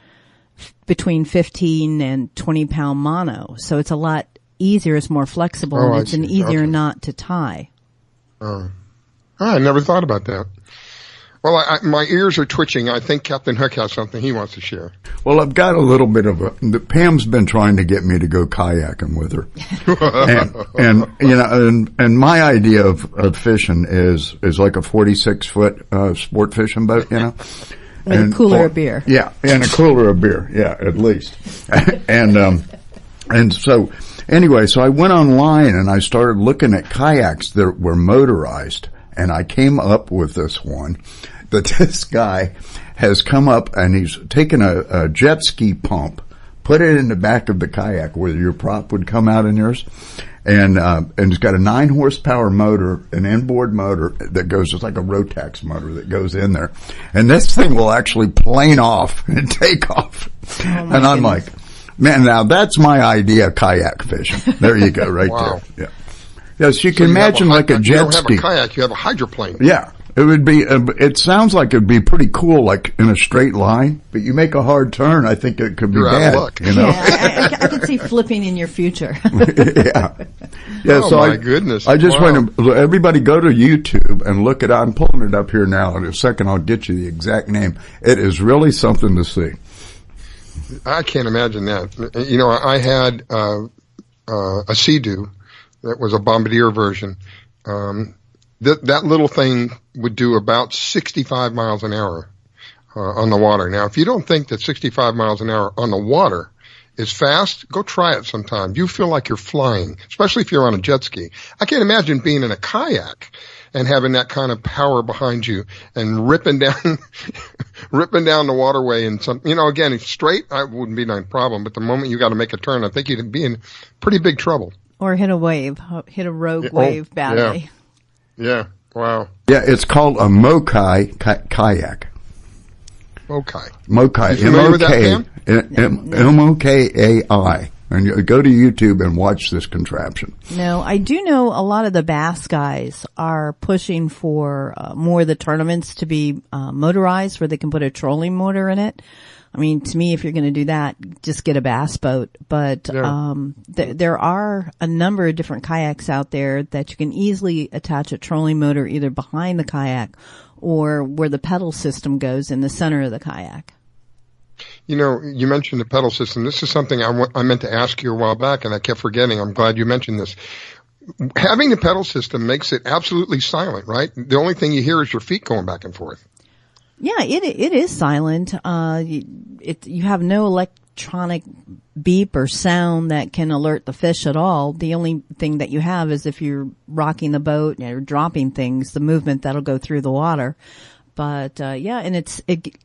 between 15 and 20 pound mono. So it's a lot easier, it's more flexible, and it's an easier knot to tie. I never thought about that. Well, my ears are twitching. I think Captain Hook has something he wants to share. Well, I've got a little bit of Pam's been trying to get me to go kayaking with her. and my idea of fishing is like a 46-foot, sport fishing boat, With a cooler of beer. Yeah, and a cooler of beer. Yeah, at least. And so, anyway, so I went online and I started looking at kayaks that were motorized, and I came up with this one that this guy has come up and he's taken a jet ski pump, put it in the back of the kayak where your prop would come out in yours, and it's got a 9 horsepower motor, an inboard motor that goes, it's like a Rotax motor that goes in there, and this thing will actually plane off and take off. And I'm like, man, now that's my idea of kayak fishing. There you go, right wow. there. Yeah. Yes, you can imagine like a jet ski. You don't have a kayak, you have a hydroplane. Yeah. It would be, it sounds like it'd be pretty cool, like in a straight line, but you make a hard turn, I think it could be bad. Out of luck. You know? Yeah, I could see flipping in your future. Yeah. Oh, so my goodness. I just want to, everybody go to YouTube and look it up. I'm pulling it up here now. In a second, I'll get you the exact name. It is really something to see. I can't imagine that. You know, I had, a Sea-Doo that was a Bombardier version. That little thing would do about 65 miles an hour on the water. Now, if you don't think that 65 miles an hour on the water is fast, go try it sometime. You feel like you're flying, especially if you're on a jet ski. I can't imagine being in a kayak and having that kind of power behind you and ripping down the waterway and some, you know, again, if straight, I wouldn't be no problem, but the moment you got to make a turn, I think you'd be in pretty big trouble. Or hit a rogue wave badly. Yeah. Yeah. Wow. Yeah, it's called a Mokai kayak. Mokai. Mokai. You familiar with that, Pam? M-O-K-A-I. And you go to YouTube and watch this contraption. No, I do know a lot of the bass guys are pushing for more of the tournaments to be motorized, where they can put a trolling motor in it. I mean, to me, if you're going to do that, just get a bass boat. But there are a number of different kayaks out there that you can easily attach a trolling motor either behind the kayak or where the pedal system goes in the center of the kayak. You know, you mentioned the pedal system. This is something I meant to ask you a while back, and I kept forgetting. I'm glad you mentioned this. Having the pedal system makes it absolutely silent, right? The only thing you hear is your feet going back and forth. Yeah, it is silent. You have no electronic beep or sound that can alert the fish at all. The only thing that you have is if you're rocking the boat or dropping things, the movement that'll go through the water. But yeah, and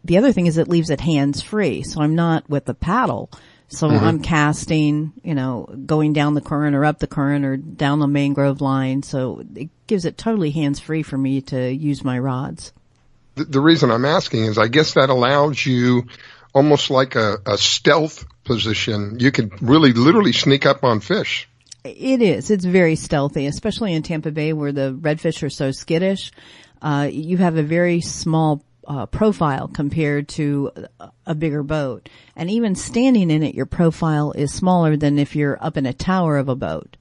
the other thing is it leaves it hands free. So I'm not with the paddle. So I'm casting, you know, going down the current or up the current or down the mangrove line. So it gives it totally hands free for me to use my rods. The reason I'm asking is I guess that allows you almost like a stealth position. You could really literally sneak up on fish. It is. It's very stealthy, especially in Tampa Bay where the redfish are so skittish. You have a very small profile compared to a bigger boat. And even standing in it, your profile is smaller than if you're up in a tower of a boat,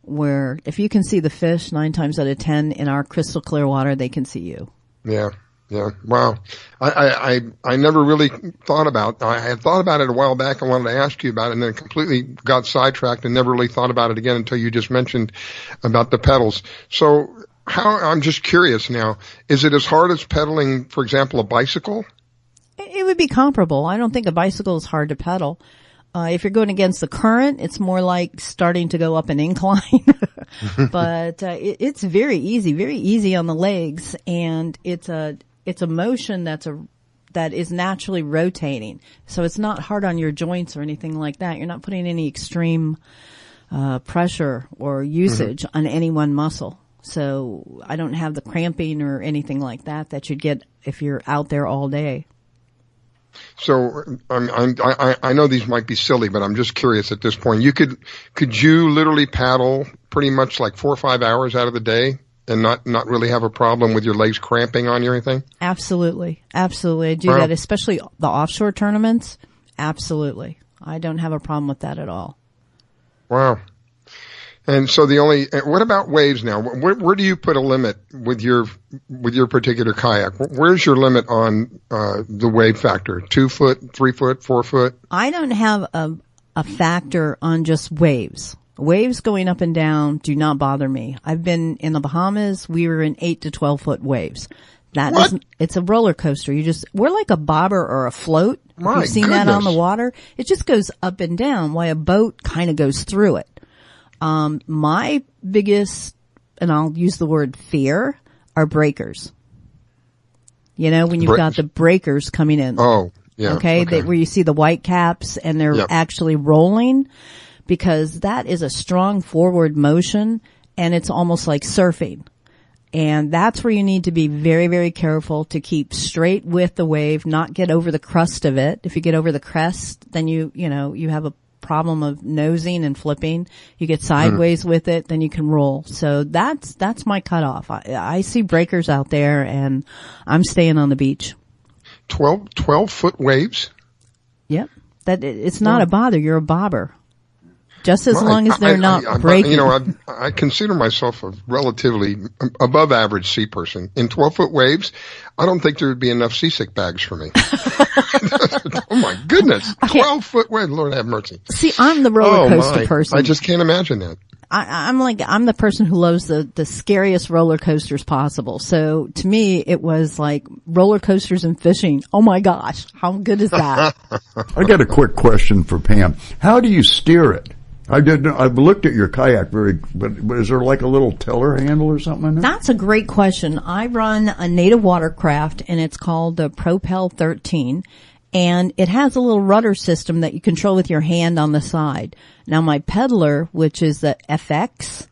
where if you can see the fish 9 times out of 10 in our crystal clear water, they can see you. Yeah. Yeah. Wow. I never really thought about, I had thought about it a while back. I wanted to ask you about it and then completely got sidetracked and never really thought about it again until you just mentioned about the pedals. So I'm just curious now, is it as hard as pedaling, for example, a bicycle? It would be comparable. I don't think a bicycle is hard to pedal. If you're going against the current, it's more like starting to go up an incline. But it's very easy on the legs, and it's a motion that is naturally rotating. So it's not hard on your joints or anything like that. You're not putting any extreme pressure or usage on any one muscle. So I don't have the cramping or anything like that you'd get if you're out there all day. So I know these might be silly, but I'm just curious at this point. Could you literally paddle pretty much like 4 or 5 hours out of the day and not really have a problem with your legs cramping on you or anything? Absolutely. Absolutely. I do that, especially the offshore tournaments. Absolutely. I don't have a problem with that at all. Wow. And so what about waves now? Where do you put a limit with your particular kayak? Where's your limit on, the wave factor? 2 foot, 3 foot, 4 foot? I don't have a factor on just waves. Waves going up and down do not bother me. I've been in the Bahamas. We were in 8 to 12 foot waves. It's a roller coaster. We're like a bobber or a float. You've seen that on the water. It just goes up and down while a boat kind of goes through it. My biggest, and I'll use the word fear, are breakers. You know, when you've got the breakers coming in. Oh, yeah. Okay. Where you see the white caps and they're actually rolling, because that is a strong forward motion and it's almost like surfing. And that's where you need to be very, very careful to keep straight with the wave, not get over the crest of it. If you get over the crest, then you have a problem of nosing and flipping. You get sideways with it, then you can roll. So that's my cutoff. I see breakers out there, and I'm staying on the beach. 12-foot waves? Yep. It's not a bother. You're a bobber. Just as long as they're not breaking. I consider myself a relatively above average sea person. In 12-foot waves, I don't think there would be enough seasick bags for me. Oh my goodness. 12-foot wave. Lord have mercy. See, I'm the roller coaster person. I just can't imagine that. I'm the person who loves the scariest roller coasters possible. So to me, it was like roller coasters and fishing. Oh my gosh. How good is that? I got a quick question for Pam. How do you steer it? I've looked at your kayak but is there like a little tiller handle or something in there? That's a great question. I run a native watercraft, and it's called the Propel 13. And it has a little rudder system that you control with your hand on the side. Now my peddler, which is the FX,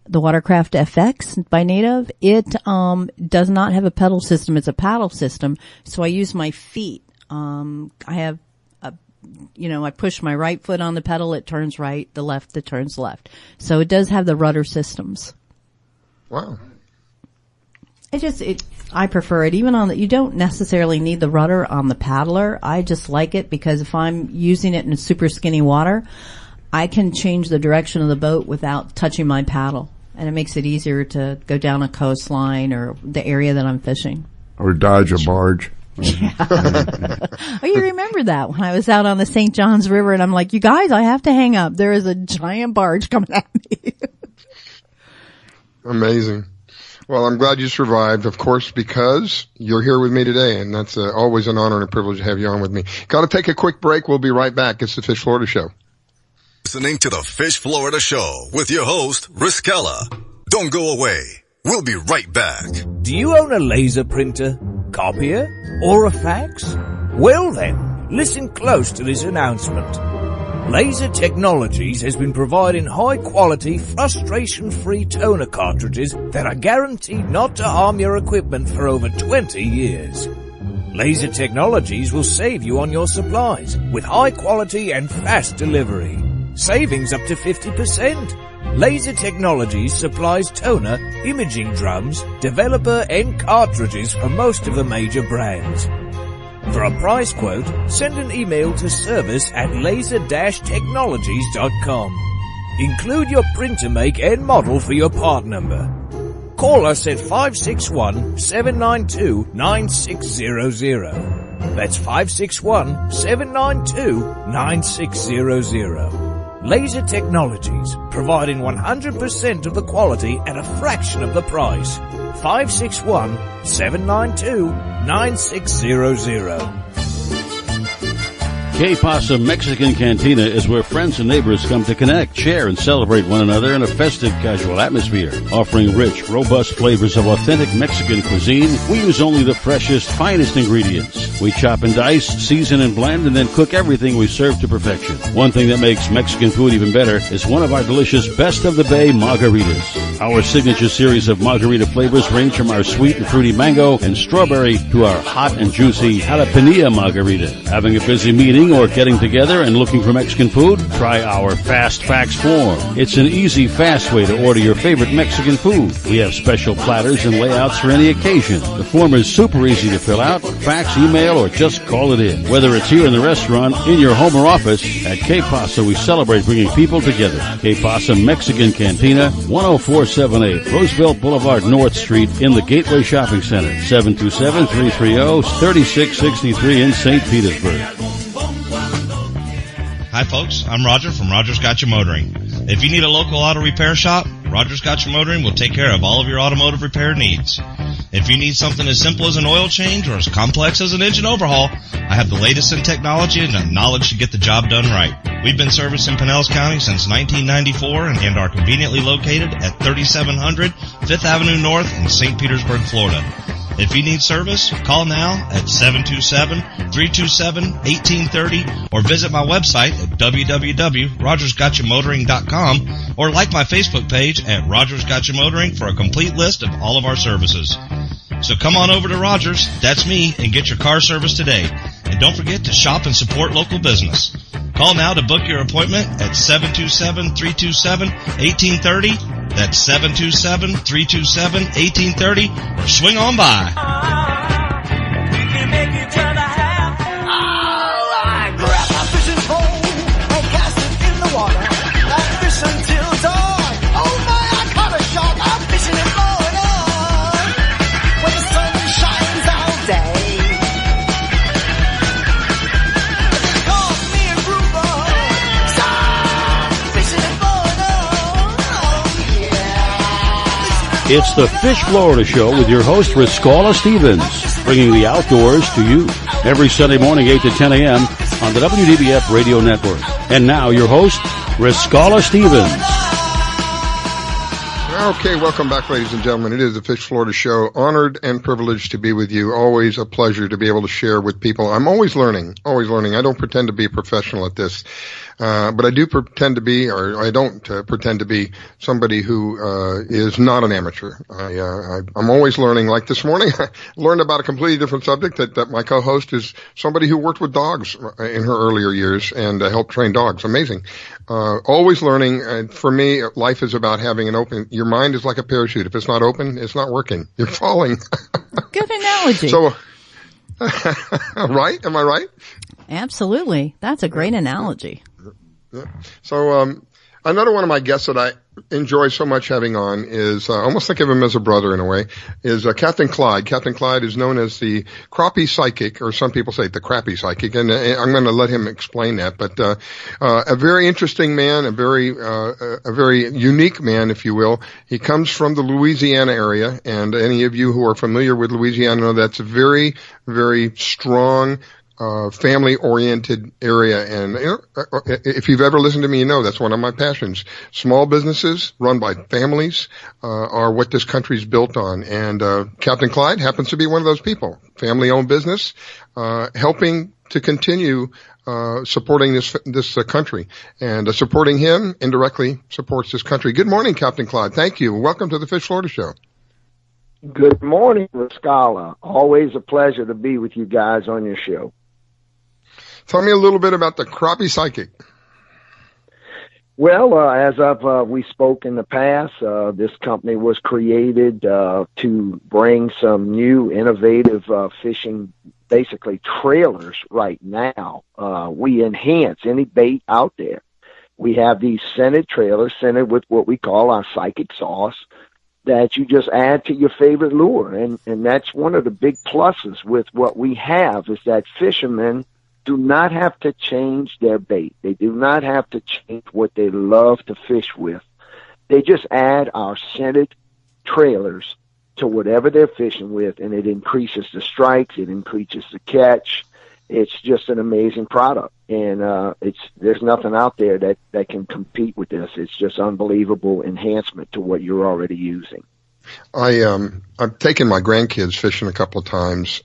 the Watercraft FX by Native, it does not have a pedal system. It's a paddle system. So I use my feet. I push my right foot on the pedal, it turns right, the left, it turns left. So it does have the rudder systems. Wow. I prefer it. Even you don't necessarily need the rudder on the paddler. I just like it because if I'm using it in super skinny water, I can change the direction of the boat without touching my paddle. And it makes it easier to go down a coastline or the area that I'm fishing. Or dodge a barge. Yeah. Oh, you remember that when I was out on the St. Johns River and I'm like, you guys, I have to hang up. There is a giant barge coming at me. Amazing. Well, I'm glad you survived, of course, because you're here with me today, and that's always an honor and a privilege to have you on with me. Got to take a quick break. We'll be right back. It's the Fish Florida Show. Listening to the Fish Florida Show with your host, Riskella. Don't go away. We'll be right back. Do you own a laser printer, copier, or a fax? Well then, listen close to this announcement. Laser Technologies has been providing high-quality, frustration-free toner cartridges that are guaranteed not to harm your equipment for over 20 years. Laser Technologies will save you on your supplies with high-quality and fast delivery. Savings up to 50%. Laser Technologies supplies toner, imaging drums, developer, and cartridges for most of the major brands. For a price quote, send an email to service@laser-technologies.com. Include your printer make and model for your part number. Call us at 561-792-9600. That's 561-792-9600. Laser Technologies, providing 100% of the quality at a fraction of the price. 561-792-9600. Que Pasa Mexican Cantina is where friends and neighbors come to connect, share, and celebrate one another in a festive, casual atmosphere. Offering rich, robust flavors of authentic Mexican cuisine, we use only the freshest, finest ingredients. We chop and dice, season and blend, and then cook everything we serve to perfection. One thing that makes Mexican food even better is one of our delicious Best of the Bay margaritas. Our signature series of margarita flavors range from our sweet and fruity mango and strawberry to our hot and juicy jalapeno margarita. Having a busy meeting or getting together and looking for Mexican food? Try our Fast Fax form. It's an easy, fast way to order your favorite Mexican food. We have special platters and layouts for any occasion. The form is super easy to fill out, fax, email, or just call it in. Whether it's here in the restaurant, in your home or office, at Que Pasa we celebrate bringing people together. Que Pasa Mexican Cantina, 10478 Roosevelt Boulevard North Street in the Gateway Shopping Center, 727-330-3663 in St. Petersburg. Hi folks, I'm Roger from Rogers Gotcha Motoring. If you need a local auto repair shop, Rogers Gotcha Motoring will take care of all of your automotive repair needs. If you need something as simple as an oil change or as complex as an engine overhaul, I have the latest in technology and the knowledge to get the job done right. We've been servicing Pinellas County since 1994 and are conveniently located at 3700 5th Avenue North in St. Petersburg, Florida. If you need service, call now at 727-327-1830 or visit my website at www.rogersgotchamotoring.com or like my Facebook page at Rogers Gotcha Motoring for a complete list of all of our services. So come on over to Rogers, that's me, and get your car service today. And don't forget to shop and support local business. Call now to book your appointment at 727-327-1830. That's 727-327-1830. Swing on by. It's the Fish Florida Show with your host, Riscala Stevens, bringing the outdoors to you every Sunday morning, 8 to 10 a.m. on the WDBF Radio Network. And now, your host, Riscala Stevens. Okay, welcome back, ladies and gentlemen. It is the Fish Florida Show. Honored and privileged to be with you. Always a pleasure to be able to share with people. I'm always learning, always learning. I don't pretend to be a professional at this. But I do pretend to be, or I don't pretend to be somebody who is not an amateur. I'm always learning. Like this morning, I learned about a completely different subject that my co-host is somebody who worked with dogs in her earlier years and helped train dogs. Amazing. Always learning. And for me, life is about having an open, your mind is like a parachute. If it's not open, it's not working. You're falling. Good analogy. So, right? Am I right? Absolutely. That's a great analogy. Yeah. So, another one of my guests that I enjoy so much having on is, almost think of him as a brother in a way, is, Captain Clyde. Captain Clyde is known as the crappie psychic, or some people say the crappy psychic, and I'm going to let him explain that, but, a very interesting man, a very unique man, if you will. He comes from the Louisiana area, and any of you who are familiar with Louisiana know that's a very, very strong, family-oriented area. And if you've ever listened to me, you know that's one of my passions. Small businesses run by families are what this country's built on. And Captain Clyde happens to be one of those people. Family-owned business, helping to continue supporting this country. And supporting him indirectly supports this country. Good morning, Captain Clyde. Thank you. Welcome to the Fish Florida Show. Good morning, Riscala. Always a pleasure to be with you guys on your show. Tell me a little bit about the crappie psychic. Well, as we spoke in the past, this company was created to bring some new innovative fishing, basically trailers right now. We enhance any bait out there. We have these scented trailers, scented with what we call our psychic sauce, that you just add to your favorite lure. And that's one of the big pluses with what we have, is that fishermen do not have to change their bait. They do not have to change what they love to fish with. They just add our scented trailers to whatever they're fishing with, and it increases the strikes, it increases the catch. It's just an amazing product, and there's nothing out there that can compete with this. It's just unbelievable enhancement to what you're already using. I've taken my grandkids fishing a couple of times,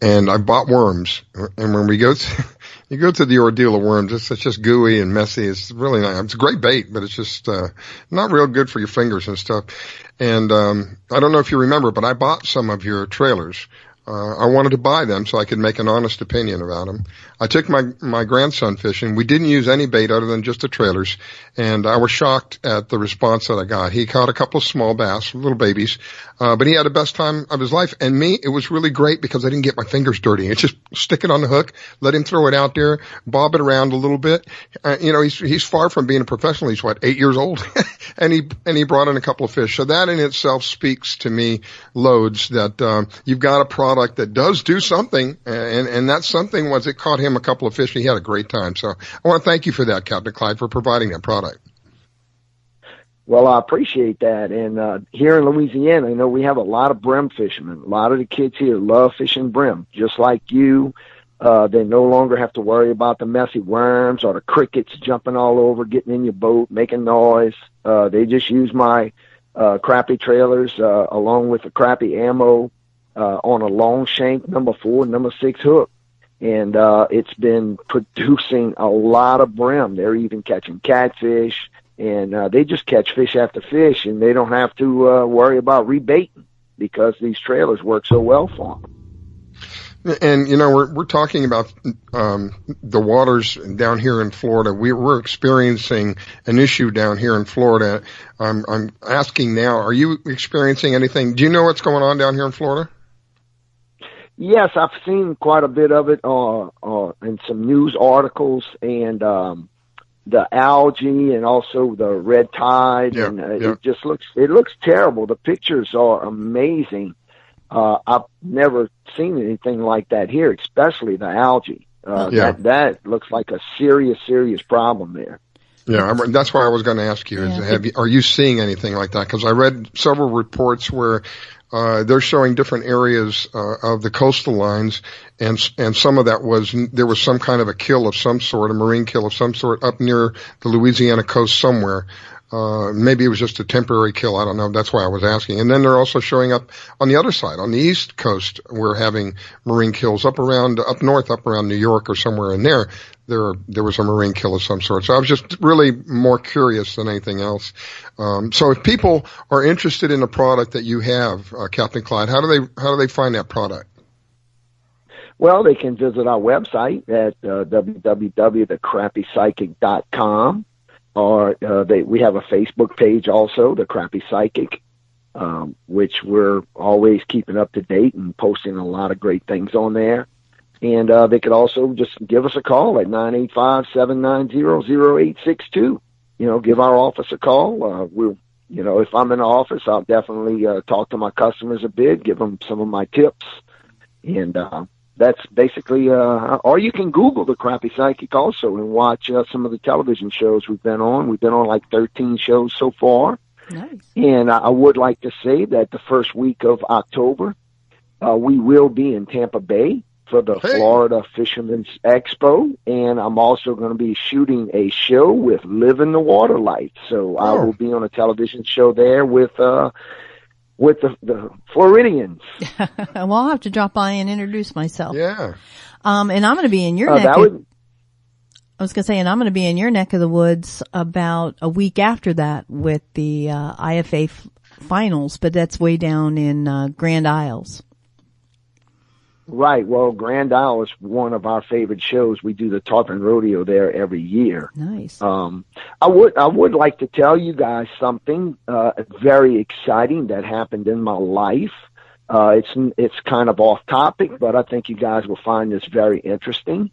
and I bought worms. And when you go through the ordeal of worms, it's just gooey and messy. It's really nice. It's a great bait, but it's just not real good for your fingers and stuff. And I don't know if you remember, but I bought some of your trailers. I wanted to buy them so I could make an honest opinion about them. I took my grandson fishing. We didn't use any bait other than just the trailers, and I was shocked at the response that I got. He caught a couple of small bass, little babies, but he had the best time of his life. And me, it was really great because I didn't get my fingers dirty. It's just stick it on the hook, let him throw it out there, bob it around a little bit. He's far from being a professional. He's 8 years old, and he brought in a couple of fish. So that in itself speaks to me loads that you've got a product that does do something, and that something was it caught him a couple of fish. He had a great time. So I want to thank you for that, Captain Clyde, for providing that product. Well, I appreciate that. And here in Louisiana, I know we have a lot of brim fishermen. A lot of the kids here love fishing brim, just like you. They no longer have to worry about the messy worms or the crickets jumping all over, getting in your boat, making noise. They just use my crappie trailers along with the crappie ammo on a long shank number 4, number 6 hook. And it's been producing a lot of brim. They're even catching catfish, and they just catch fish after fish, and they don't have to worry about rebaiting because these trailers work so well for them. And we're talking about the waters down here in Florida. We're experiencing an issue down here in Florida. I'm asking now, are you experiencing anything? Do you know what's going on down here in Florida? Yes, I've seen quite a bit of it in some news articles, and the algae and also the red tide, and it looks terrible. The pictures are amazing. I've never seen anything like that here, especially the algae. That looks like a serious problem there. Yeah, that's why I was going to ask you, are you seeing anything like that? Because I read several reports where they're showing different areas of the coastal lines, and some of that there was some kind of a kill of some sort, a marine kill of some sort up near the Louisiana coast somewhere. Maybe it was just a temporary kill. I don't know. That's why I was asking. And then they're also showing up on the other side, on the East Coast. We're having marine kills up north, up around New York or somewhere in there. There was a marine kill of some sort. So I was just really more curious than anything else. So if people are interested in the product that you have, Captain Clyde, how do they find that product? Well, they can visit our website at www.thecrappypsychic.com. Or we have a Facebook page also, The Crappy Psychic, which we're always keeping up to date and posting a lot of great things on there. And they could also just give us a call at 985-790-0862. Give our office a call. If I'm in the office, I'll definitely talk to my customers a bit, give them some of my tips, and that's basically, or you can Google The Crappy Psychic also and watch some of the television shows we've been on. We've been on like 13 shows so far. Nice. And I would like to say that the first week of October, we will be in Tampa Bay for the Florida Fishermen's Expo. And I'm also going to be shooting a show with Living the Water Life. So I will be on a television show there with the Floridians. Well, I'll have to drop by and introduce myself. Yeah. And I'm going to be in your neck. I was going to say, and I'm going to be in your neck of the woods about a week after that with the IFA finals, but that's way down in Grand Isles. Right. Well, Grand Isle is one of our favorite shows. We do the Tarpon Rodeo there every year. Nice. I would like to tell you guys something very exciting that happened in my life. It's kind of off topic, but I think you guys will find this very interesting.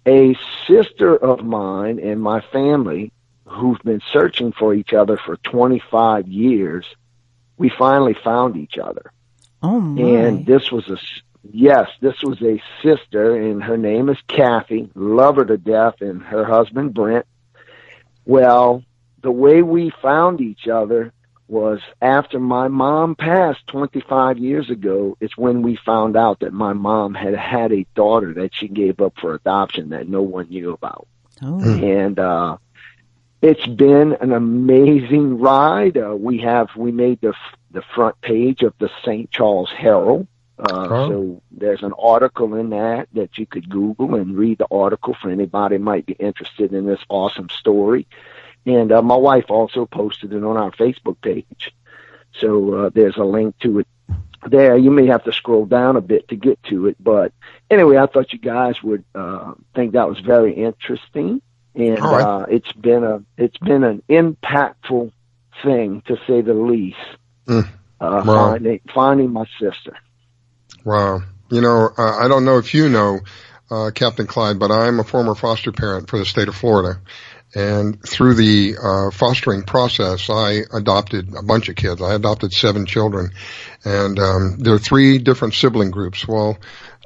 A sister of mine and my family, who've been searching for each other for 25 years, we finally found each other. Oh my! And this was a sister, and her name is Kathy. Love her to death, and her husband Brent. Well, the way we found each other was after my mom passed 25 years ago. It's when we found out that my mom had a daughter that she gave up for adoption that no one knew about. Oh. And it's been an amazing ride. We made the front page of the St. Charles Herald. So there's an article in that you could Google and read the article for anybody who might be interested in this awesome story. And my wife also posted it on our Facebook page. So there's a link to it there. You may have to scroll down a bit to get to it. But anyway, I thought you guys would think that was very interesting. And it's been an impactful thing, to say the least, finding my sister. Wow. I don't know if you know, Captain Clyde, but I'm a former foster parent for the state of Florida. And through the fostering process, I adopted a bunch of kids. I adopted 7 children. And there are 3 different sibling groups. Well,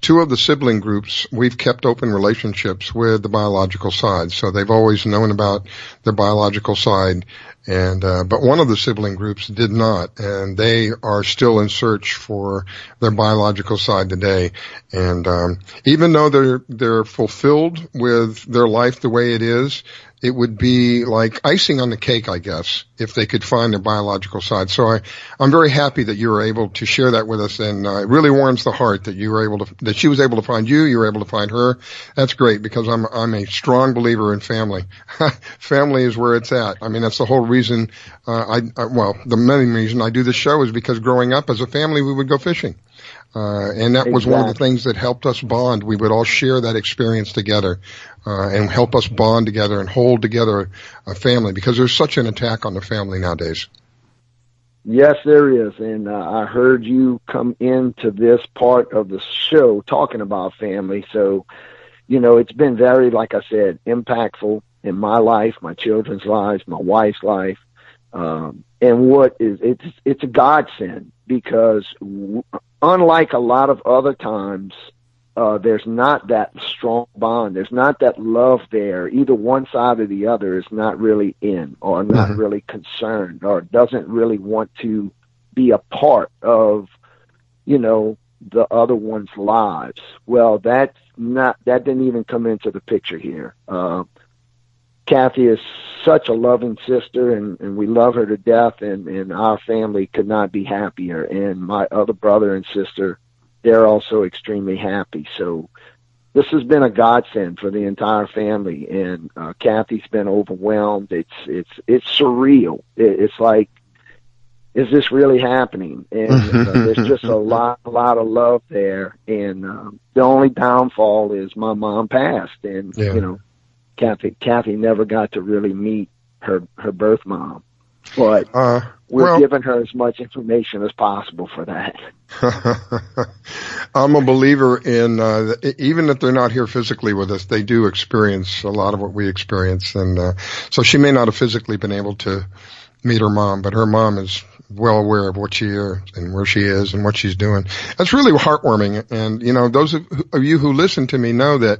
2 of the sibling groups, we've kept open relationships with the biological side. So they've always known about their biological side. And but one of the sibling groups did not, and they are still in search for their biological side today. And even though they're fulfilled with their life the way it is, it would be like icing on the cake, I guess, if they could find their biological side. So I'm very happy that you were able to share that with us, and it really warms the heart that you were that she was able to find you were able to find her. That's great, because I'm a strong believer in family. Family is where it's at. I mean, that's the whole reason, the main reason I do this show is because growing up as a family, we would go fishing. And that was one of the things that helped us bond. We would all share that experience together, and help us bond together and hold together a family, because there's such an attack on the family nowadays. Yes, there is. And I heard you come into this part of the show talking about family. So, it's been very, like I said, impactful in my life, my children's lives, my wife's life. And it's a godsend, because unlike a lot of other times, there's not that strong bond. There's not that love there. Either one side or the other is not really in, or not really concerned, or doesn't really want to be a part of, the other one's lives. Well, that didn't even come into the picture here. Kathy is such a loving sister, and we love her to death, and our family could not be happier. And my other brother and sister, they're also extremely happy. So this has been a godsend for the entire family, and Kathy's been overwhelmed. It's surreal. It's like, is this really happening? And there's just a lot of love there. And the only downfall is my mom passed, and Kathy never got to really meet her birth mom, but we're giving her as much information as possible for that. I'm a believer in even if they're not here physically with us, they do experience a lot of what we experience, and so she may not have physically been able to meet her mom, but her mom is well aware of what she is and where she is and what she's doing. That's really heartwarming. And, those of you who listen to me know that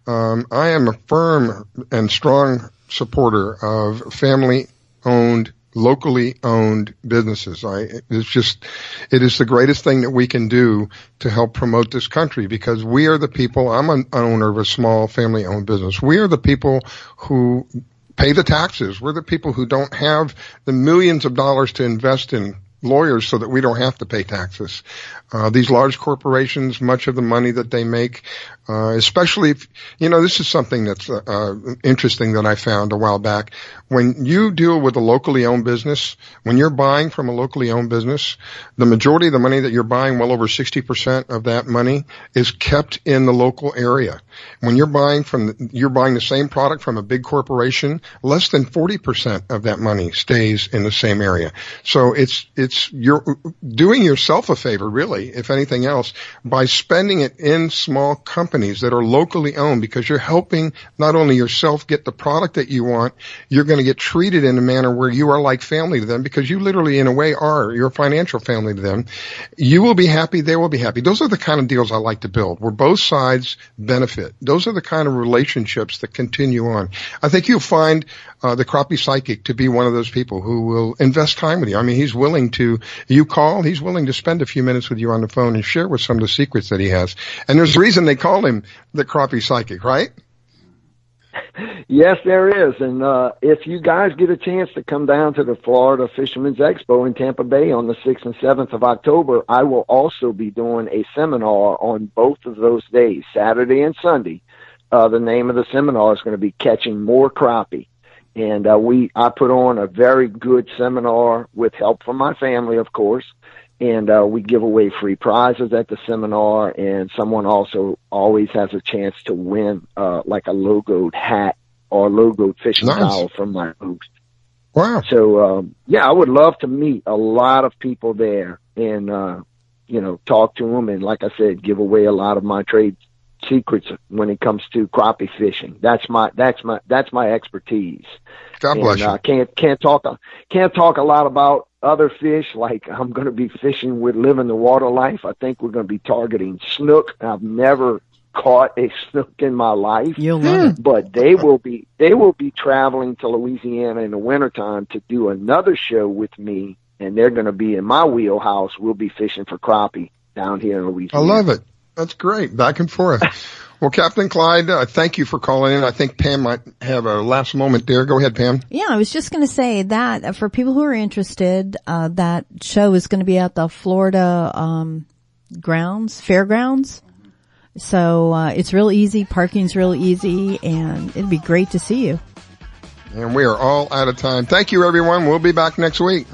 I am a firm and strong supporter of family-owned, locally owned businesses. It is the greatest thing that we can do to help promote this country, because we are the people. I'm an owner of a small family-owned business. We are the people who pay the taxes. We're the people who don't have the millions of dollars to invest in lawyers so that we don't have to pay taxes. These large corporations, much of the money that they make, especially if, this is something that's interesting that I found a while back. When you deal with a locally owned business, when you're buying from a locally owned business, the majority of the money that you're buying, well over 60% of that money, is kept in the local area. When you're buying the same product from a big corporation, less than 40% of that money stays in the same area. So you're doing yourself a favor, really, if anything else, by spending it in small companies that are locally owned, because you're helping not only yourself get the product that you want, you're going to get treated in a manner where you are like family to them, because you literally, in a way, are your financial family to them. You will be happy, they will be happy. Those are the kind of deals I like to build, where both sides benefit. Those are the kind of relationships that continue on. I think you'll find the Crappie Psychic to be one of those people who will invest time with you. I mean, he's willing to spend a few minutes with you on the phone and share with some of the secrets that he has. And there's a reason they call him the Crappie Psychic, right? Yes, there is. And if you guys get a chance to come down to the Florida Fisherman's Expo in Tampa Bay on the 6th and 7th of October, I will also be doing a seminar on both of those days, Saturday and Sunday. The name of the seminar is going to be Catching More Crappie. And I put on a very good seminar with help from my family, of course. And we give away free prizes at the seminar, and someone also always has a chance to win like a logoed hat or logoed fishing towel from my booth. Wow. So, I would love to meet a lot of people there and, talk to them. And like I said, give away a lot of my trade secrets when it comes to crappie fishing. That's my expertise. God bless you. I can't talk a lot about other fish, like I'm going to be fishing with Living the Water Life. I think we're going to be targeting snook. I've never caught a snook in my life. You'll love it. But they will be traveling to Louisiana in the wintertime to do another show with me, and they're going to be in my wheelhouse. We'll be fishing for crappie down here in Louisiana. I love it. That's great. Back and forth. Well, Captain Clyde, thank you for calling in. I think Pam might have a last moment there. Go ahead, Pam. Yeah, I was just going to say that for people who are interested, that show is going to be at the Florida fairgrounds. So it's real easy. Parking's real easy, and it'd be great to see you. And we are all out of time. Thank you, everyone. We'll be back next week.